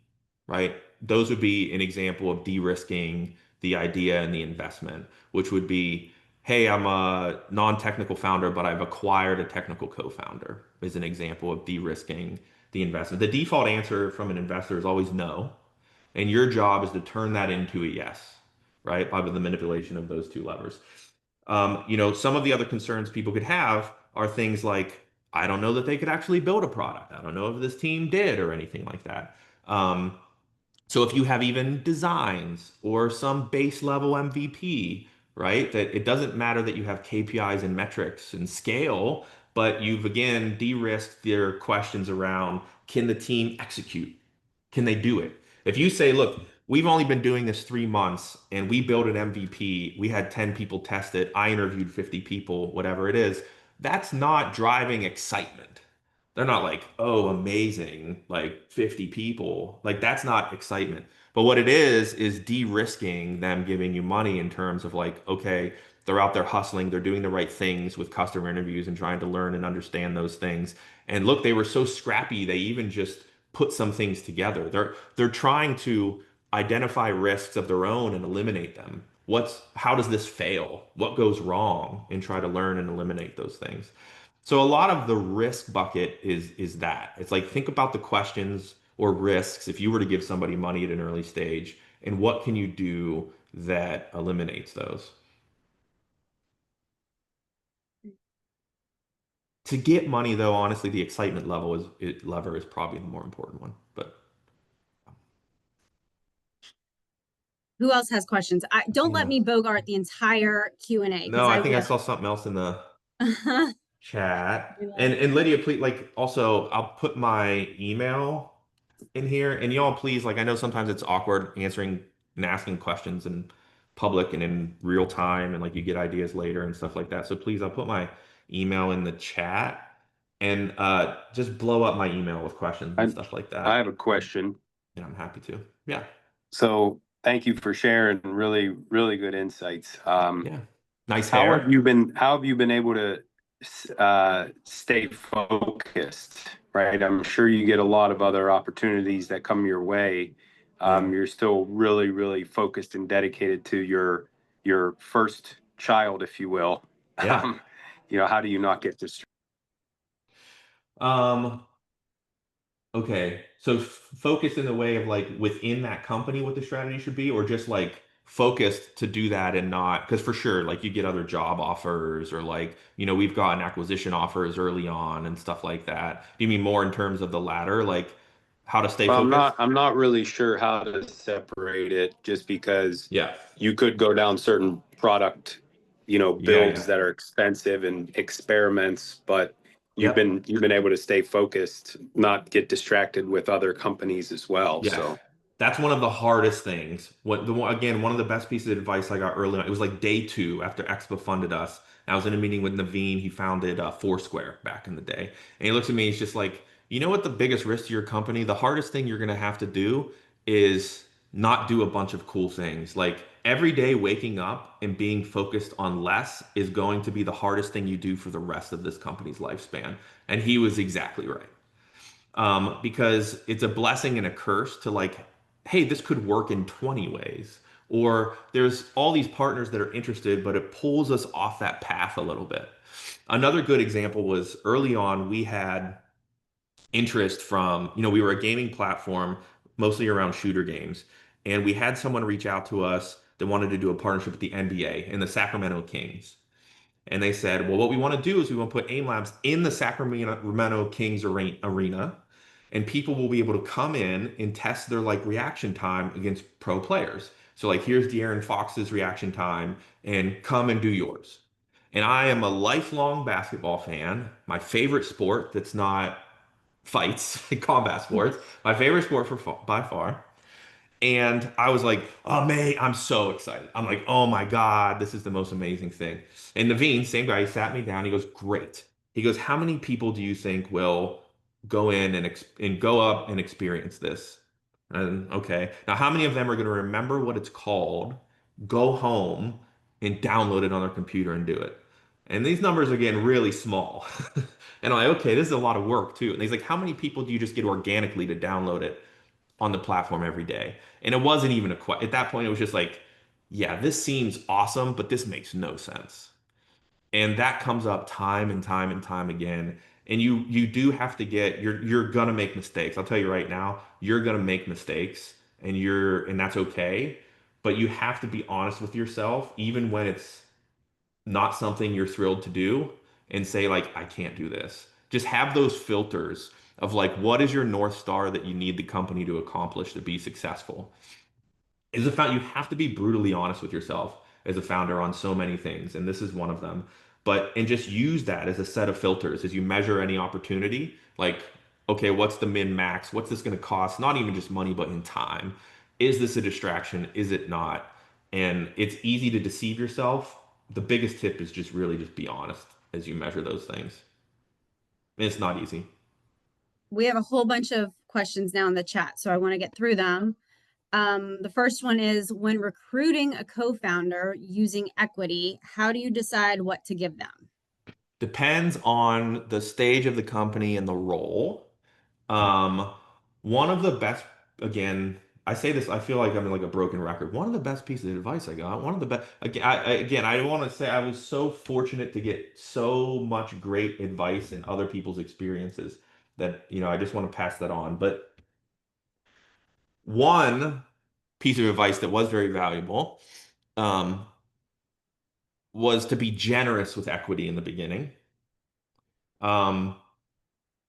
right? Those would be an example of de-risking the idea and the investment, which would be, hey, I'm a non-technical founder, but I've acquired a technical co-founder, is an example of de-risking the investment. The default answer from an investor is always no. And your job is to turn that into a yes, right? By the manipulation of those two levers. Some of the other concerns people could have are things like, I don't know that they could actually build a product. I don't know if this team did or anything like that. So if you have even designs or some base level MVP, right, that it doesn't matter that you have KPIs and metrics and scale, but you've again de-risked their questions around can the team execute? Can they do it? If you say, look, we've only been doing this 3 months and we built an MVP, we had 10 people test it, I interviewed 50 people, whatever it is, that's not driving excitement. They're not like, oh, amazing, like 50 people. Like that's not excitement. But what it is de-risking them giving you money in terms of like, okay, they're out there hustling, they're doing the right things with customer interviews and trying to learn and understand those things. And look, they were so scrappy, they even just put some things together. They're trying to identify risks of their own and eliminate them. How does this fail? What goes wrong? And try to learn and eliminate those things. So a lot of the risk bucket is that. It's like think about the questions or risks if you were to give somebody money at an early stage, and what can you do that eliminates those? To get money though, honestly, the excitement lever is probably the more important one. But Who else has questions? Don't let yeah. me bogart the entire Q&A because No, I I think I will. saw something else in the chat. We And love and Lydia, please, like also I'll put my email in here, and y'all please, like I know sometimes it's awkward answering and asking questions in public and in real time, and like you get ideas later and stuff like that. So please, I'll put my email in the chat and just blow up my email with questions and I, stuff like I that. have a question. Yeah, I'm happy to. Yeah, So thank you for sharing really, really good insights. yeah. Nice How have hair. you been able to stay focused, right? I'm sure you get a lot of other opportunities that come your way. Yeah, You're still really, really focused and dedicated to your first child, if you will. yeah. Um, how do you not get distracted? Um, Okay, so focus in the way of like within that company what the strategy should be, or just like focused to do that and not, because for sure, like you get other job offers or like, we've gotten acquisition offers early on and stuff like that. Do you mean more in terms of the latter, like how to stay Well, focused? I'm not really sure how to separate it just because Yeah, you could go down certain product, yeah, builds yeah. that are expensive and experiments, but Yep. you've been able to stay focused, not get distracted with other companies as well. Yeah, So, that's one of the hardest things. Again, one of the best pieces of advice I got early on. It was like day two after Expo funded us. I was in a meeting with Naveen. He founded Foursquare back in the day, and he looks at me. He's just like, you know what? The biggest risk to your company, the hardest thing you're gonna have to do is not do a bunch of cool things. Like every day waking up and being focused on less is going to be the hardest thing you do for the rest of this company's lifespan. And he was exactly right, because it's a blessing and a curse to like, hey, this could work in 20 ways. Or there's all these partners that are interested, but it pulls us off that path a little bit. Another good example was early on, we had interest from, we were a gaming platform mostly around shooter games. And we had someone reach out to us that wanted to do a partnership with the NBA and the Sacramento Kings. And they said, well, what we want to do is we want to put AIM Labs in the Sacramento Kings arena, and people will be able to come in and test their like reaction time against pro players. So like, here's De'Aaron Fox's reaction time, and come and do yours. And I am a lifelong basketball fan. My favorite sport that's not fights, combat sports, my favorite sport by far. And I was like, oh, mate, I'm so excited. I'm like, oh my God, this is the most amazing thing. And Naveen, same guy, he sat me down. He goes, great. He goes, how many people do you think will go in and go up and experience this? And okay, now how many of them are going to remember what it's called, go home and download it on their computer and do it? And these numbers are getting really small. And I'm like, okay, this is a lot of work too. And he's like, how many people do you just get organically to download it on the platform every day? And it wasn't even at that point, it was just like, yeah, this seems awesome, but this makes no sense. And that comes up time and time and time again. And you do have to you're gonna make mistakes. I'll tell you right now, you're gonna make mistakes and that's okay. But you have to be honest with yourself, even when it's not something you're thrilled to do, and say like, I can't do this. Just have those filters of like, what is your North Star that you need the company to accomplish to be successful? As a founder, you have to be brutally honest with yourself as a founder on so many things, and this is one of them. And just use that as a set of filters as you measure any opportunity. Like, okay, what's the min max? What's this going to cost? Not even just money, but in time. Is this a distraction? Is it not? And it's easy to deceive yourself. The biggest tip is just really just be honest as you measure those things. And it's not easy. We have a whole bunch of questions now in the chat, so I want to get through them. The first one is, when recruiting a co-founder using equity, how do you decide what to give them? Depends on the stage of the company and the role. Um, one of the best, again, I say this, I feel like I'm like a broken record. One of the best pieces of advice I got, one of the best, again, I want to say I was so fortunate to get so much great advice and other people's experiences that, I just want to pass that on. But one piece of advice that was very valuable, um, was to be generous with equity in the beginning. Um,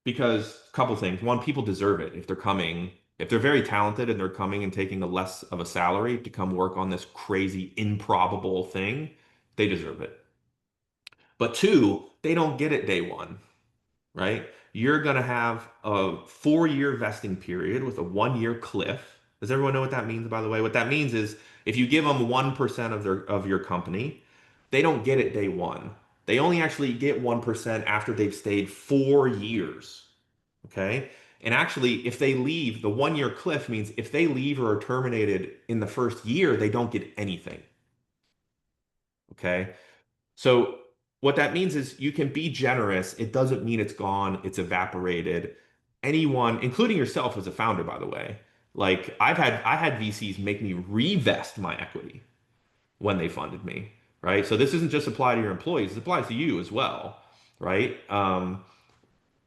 because a couple things. One, people deserve it if they're very talented and they're coming and taking a less of a salary to come work on this crazy, improbable thing, they deserve it. But two, they don't get it day one, right? You're going to have a 4-year vesting period with a 1-year cliff. Does everyone know what that means, by the way? What that means is if you give them 1% of your company, they don't get it day one. They only actually get 1% after they've stayed 4 years. Okay. And actually, if they leave, the 1-year cliff means if they leave or are terminated in the first year, they don't get anything. Okay. So what that means is you can be generous. It doesn't mean it's gone, it's evaporated. Anyone, including yourself as a founder, by the way, like I had VCs make me revest my equity when they funded me, right? So this doesn't just apply to your employees, it applies to you as well, right?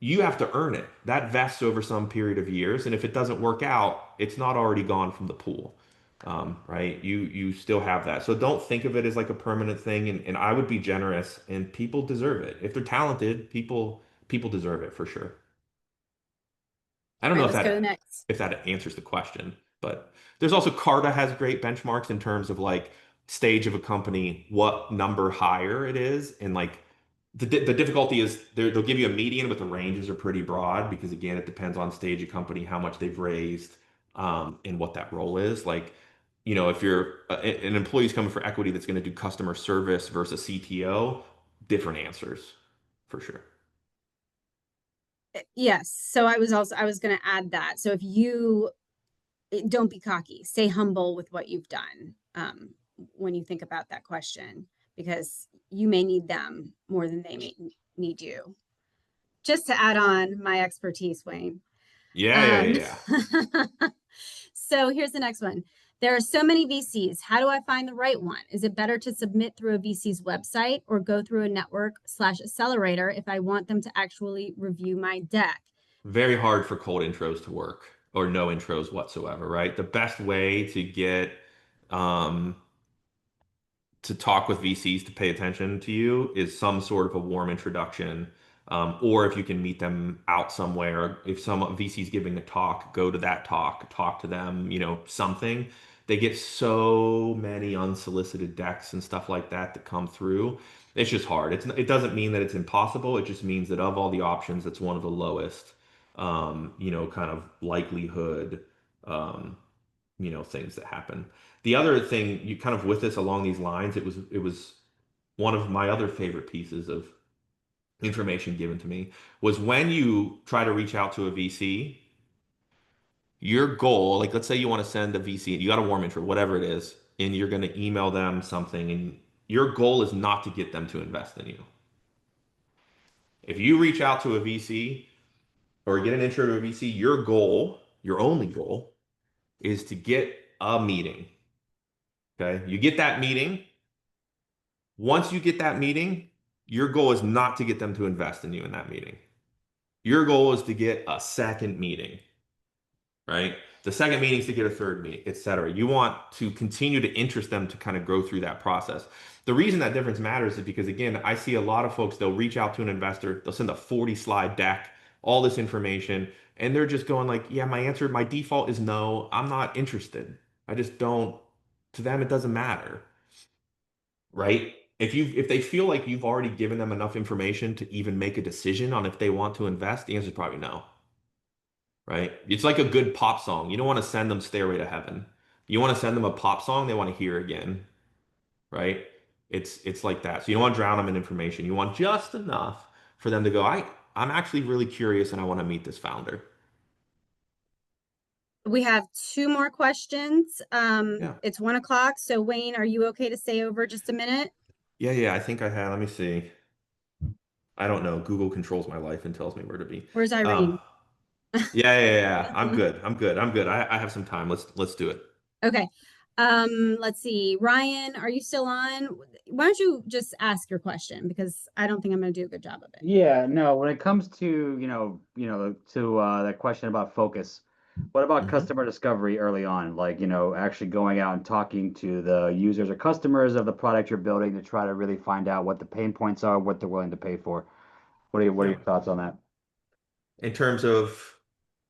You have to earn it. That vests over some period of years, and if it doesn't work out, it's not already gone from the pool, right? You still have that. So don't think of it as like a permanent thing. And I would be generous, and people deserve it. If they're talented, people deserve it for sure. I don't All know right, let's go to the next. if that answers the question, but there's also Carta has great benchmarks in terms of like stage of a company, what number higher it is, and like the difficulty is they'll give you a median, but the ranges are pretty broad because again, it depends on stage of company, how much they've raised, and what that role is. Like, if you're an employee's coming for equity that's going to do customer service versus CTO, different answers for sure. Yes. So I was going to add that. So if you don't be cocky, stay humble with what you've done, when you think about that question, because you may need them more than they may need you. Just to add on my expertise, Wayne. Yeah. So here's the next one. There are so many VCs. How do I find the right one? Is it better to submit through a VC's website or go through a network/accelerator if I want them to actually review my deck? Very hard for cold intros to work or no intros whatsoever, right? The best way to get um, to talk with VCs to pay attention to you is some sort of a warm introduction. Or if you can meet them out somewhere, if some VC's giving a talk, go to that talk to them, something. They get so many unsolicited decks and stuff like that come through. It's just hard. It doesn't mean that it's impossible. It just means that of all the options, it's one of the lowest, kind of likelihood, um, things that happen. The other thing, you kind of with this along these lines, it was one of my other favorite pieces of information given to me was when you try to reach out to a VC, your goal, like let's say you want to send a VC, you got a warm intro, whatever it is, and you're going to email them something, and your goal is not to get them to invest in you. If you reach out to a VC or get an intro to a VC, your goal, your only goal, is to get a meeting. Okay. You get that meeting. Once you get that meeting, your goal is not to get them to invest in you in that meeting. Your goal is to get a second meeting, right? The second meeting is to get a third meeting, et cetera. You want to continue to interest them to kind of go through that process. The reason that difference matters is because, again, I see a lot of folks, they'll reach out to an investor, they'll send a 40-slide deck, all this information, and they're just going like, yeah, my default is no, I'm not interested. I just don't, to them, it doesn't matter, right? If they feel like you've already given them enough information to even make a decision on if they want to invest, the answer is probably no, right? It's like a good pop song. You don't want to send them Stairway to Heaven. You want to send them a pop song they want to hear again, right? It's like that. So you don't want to drown them in information. You want just enough for them to go, I'm actually really curious and I want to meet this founder. We have two more questions. Yeah. It's 1 o'clock. So Wayne, are you okay to stay over just a minute? Yeah, I think I had, let me see. I don't know. Google controls my life and tells me where to be. Where's Irene? Yeah. I'm good. I have some time. Let's do it. Okay. Let's see. Ryan, are you still on? Why don't you just ask your question because I don't think I'm going to do a good job of it. Yeah, no, when it comes to, that question about focus, what about Mhm. customer discovery early on? Like, actually going out and talking to the users or customers of the product you're building to try to really find out what the pain points are, what they're willing to pay for. What are Yeah. your thoughts on that? In terms of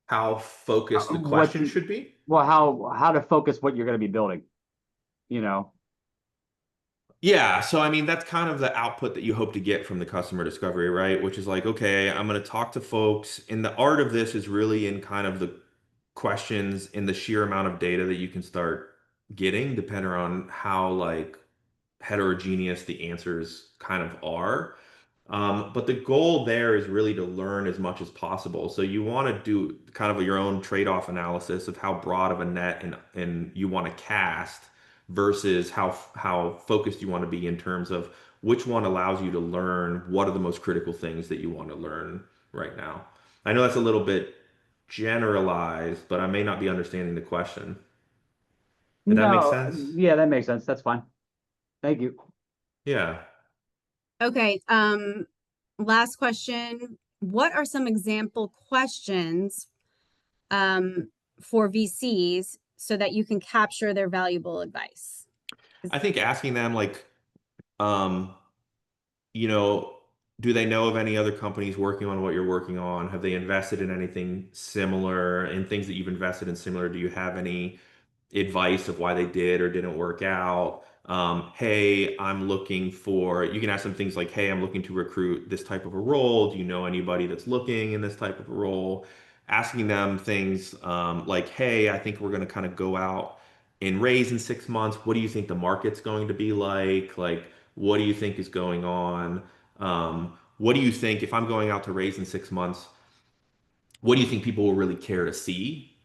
how focused the What question should be? Well, how to focus what you're going to be building, you know? Yeah, so I mean that's kind of the output that you hope to get from the customer discovery, right? Which is like, okay, I'm going to talk to folks, and the art of this is really in kind of the questions in the sheer amount of data that you can start getting, depending on how like heterogeneous the answers kind of are. But the goal there is really to learn as much as possible. So you want to do kind of your own trade-off analysis of how broad of a net and you want to cast versus how focused you want to be in terms of which one allows you to learn what are the most critical things that you want to learn right now. I know that's a little bit generalized, but I may not be understanding the question. Did that make No, sense? yeah, that makes sense. That's fine. Thank you. Yeah. Okay. Last question. What are some example questions for VCs so that you can capture their valuable advice? I think asking them like, um, you know, do they know of any other companies working on what you're working on? Have they invested in anything similar? In things that you've invested in similar, do you have any advice of why they did or didn't work out? Hey, I'm looking for, you can ask them things like, hey, I'm looking to recruit this type of a role. Do you know anybody that's looking in this type of a role? Asking them things like, hey, I think we're going to kind of go out and raise in 6 months. What do you think the market's going to be like? Like, what do you think is going on? What do you think if I'm going out to raise in 6 months? What do you think people will really care to see?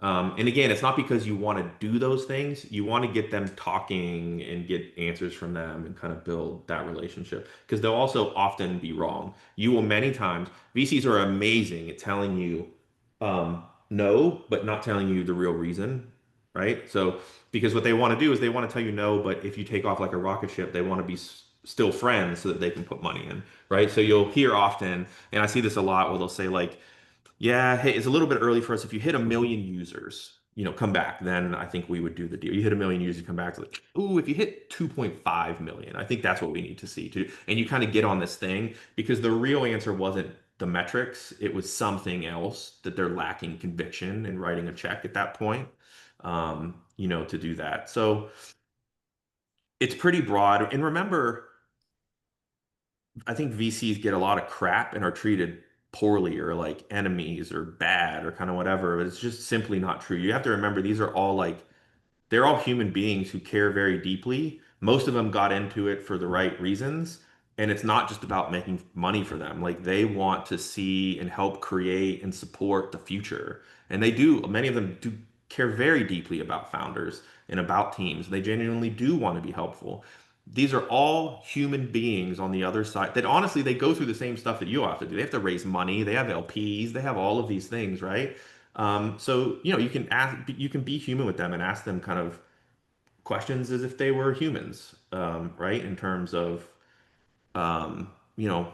And again, it's not because you want to do those things. You want to get them talking and get answers from them and kind of build that relationship. Because they'll also often be wrong. You will many times, VCs are amazing at telling you no, but not telling you the real reason, right? So, because what they want to do is they want to tell you no, but if you take off like a rocket ship, they want to be still friends so that they can put money in, right? So you'll hear often, and I see this a lot where they'll say like, yeah, hey, it's a little bit early for us. If you hit 1 million users, come back, then I think we would do the deal. You hit 1 million users, come back, like, ooh, if you hit 2.5 million, I think that's what we need to see too. And you kind of get on this thing because the real answer wasn't the metrics, it was something else that they're lacking conviction in writing a check at that point, to do that. So it's pretty broad. And remember, I think VCs get a lot of crap and are treated poorly or like enemies or bad or kind of whatever, but it's just simply not true. You have to remember these are all like they're all human beings who care very deeply. Most of them got into it for the right reasons. And it's not just about making money for them. Like they want to see and help create and support the future. And they do, many of them do care very deeply about founders and about teams. They genuinely do want to be helpful. These are all human beings on the other side that honestly, they go through the same stuff that you have to do. They have to raise money, they have LPs, they have all of these things, right? So you can you can be human with them and ask them kind of questions as if they were humans, right? In terms of, um, you know,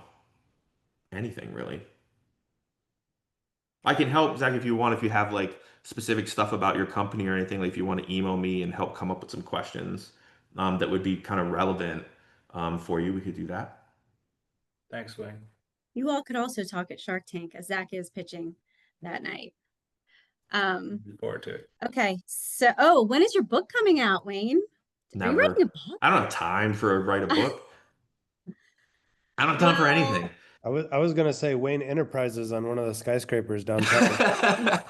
anything really. I can help, Zach, if you want, if you have like specific stuff about your company or anything, like if you want to email me and help come up with some questions, that would be kind of relevant, for you, we could do that. Thanks, Wayne. You all could also talk at Shark Tank as Zach is pitching that night. Looking forward to it. Okay. So, when is your book coming out, Wayne? Are you Never. writing a book? I don't have time for write a book. I don't have time for anything. I was gonna say Wayne Enterprises on one of the skyscrapers downtown.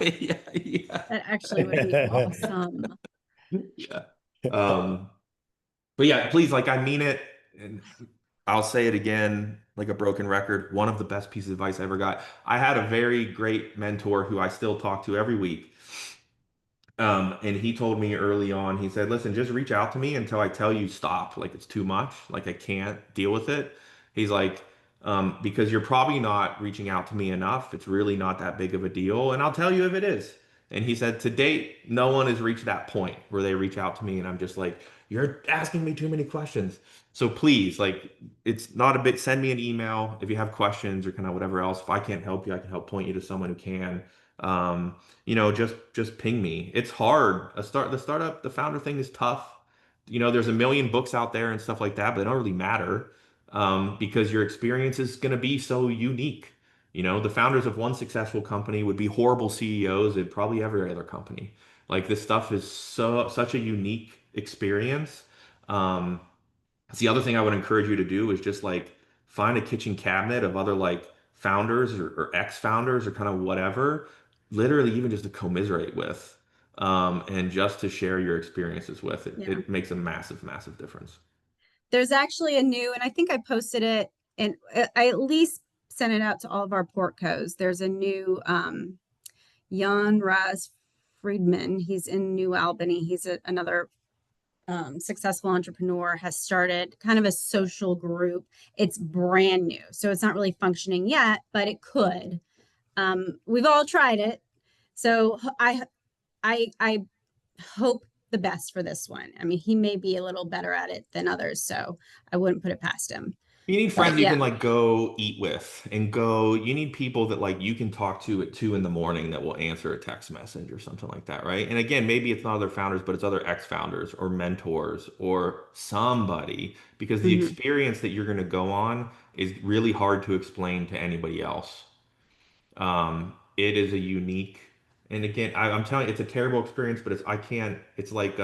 Yeah, yeah. That actually would be awesome. Yeah. But yeah, please, like I mean it, and I'll say it again, like a broken record. One of the best pieces of advice I ever got. I had a very great mentor who I still talk to every week. And he told me early on, he said, listen, just reach out to me until I tell you stop. Like it's too much. Like I can't deal with it. He's like, because you're probably not reaching out to me enough. It's really not that big of a deal. And I'll tell you if it is. And he said, to date, no one has reached that point where they reach out to me and I'm just like, you're asking me too many questions. So please, like, it's not a big, send me an email if you have questions or kind of whatever else. If I can't help you, I can help point you to someone who can. Just ping me. It's hard. The founder thing is tough. There's a million books out there and stuff like that, but they don't really matter, because your experience is going to be so unique. The founders of one successful company would be horrible CEOs at probably every other company. Like this stuff is such a unique experience. It's the other thing I would encourage you to do is just like find a kitchen cabinet of other like founders or ex-founders or kind of whatever, literally even just to commiserate with, and just to share your experiences with. It makes a massive, massive difference. There's actually a new, and I think I posted it, and I at least sent it out to all of our portcos. There's a new Jan Raz Friedman. He's in New Albany. He's another successful entrepreneur, has started kind of a social group. It's brand new, so it's not really functioning yet, but it could. We've all tried it, so I hope the best for this one. I mean, he may be a little better at it than others, so I wouldn't put it past him. You need friends you can like go eat with and you need people that like you can talk to at 2 a.m. that will answer a text message or something like that, right? And again, maybe it's not other founders, but it's other ex-founders or mentors or somebody, because the experience that you're going to go on is really hard to explain to anybody else. It is a unique, and again, I'm telling you, it's a terrible experience, but it's like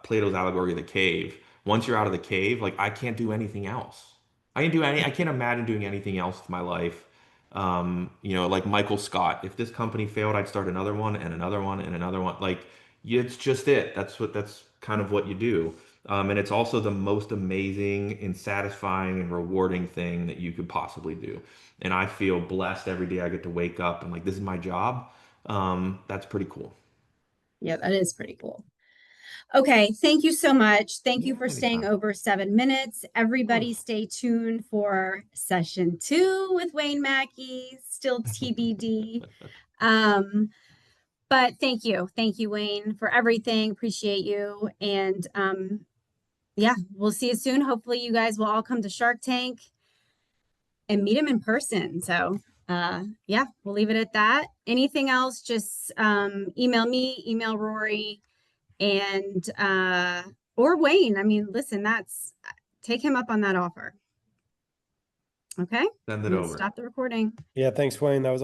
Plato's allegory of the cave. Once you're out of the cave, like I can't do anything else. I can't imagine doing anything else with my life. Like Michael Scott, if this company failed, I'd start another one and another one and another one. Like it's just it. That's kind of what you do. And it's also the most amazing and satisfying and rewarding thing that you could possibly do. And I feel blessed every day I get to wake up and like, this is my job. That's pretty cool. Yeah, that is pretty cool. Okay, thank you so much. Thank you for staying over 7 minutes. Everybody stay tuned for session 2 with Wayne Mackey, still TBD. But thank you. Thank you, Wayne, for everything. Appreciate you. And yeah, we'll see you soon. Hopefully you guys will all come to Shark Tank and meet him in person. So yeah, we'll leave it at that. Anything else, just email me, email Rory, and or Wayne. I mean, listen, take him up on that offer. Okay, Send it over. Stop the recording. Yeah, thanks, Wayne. That was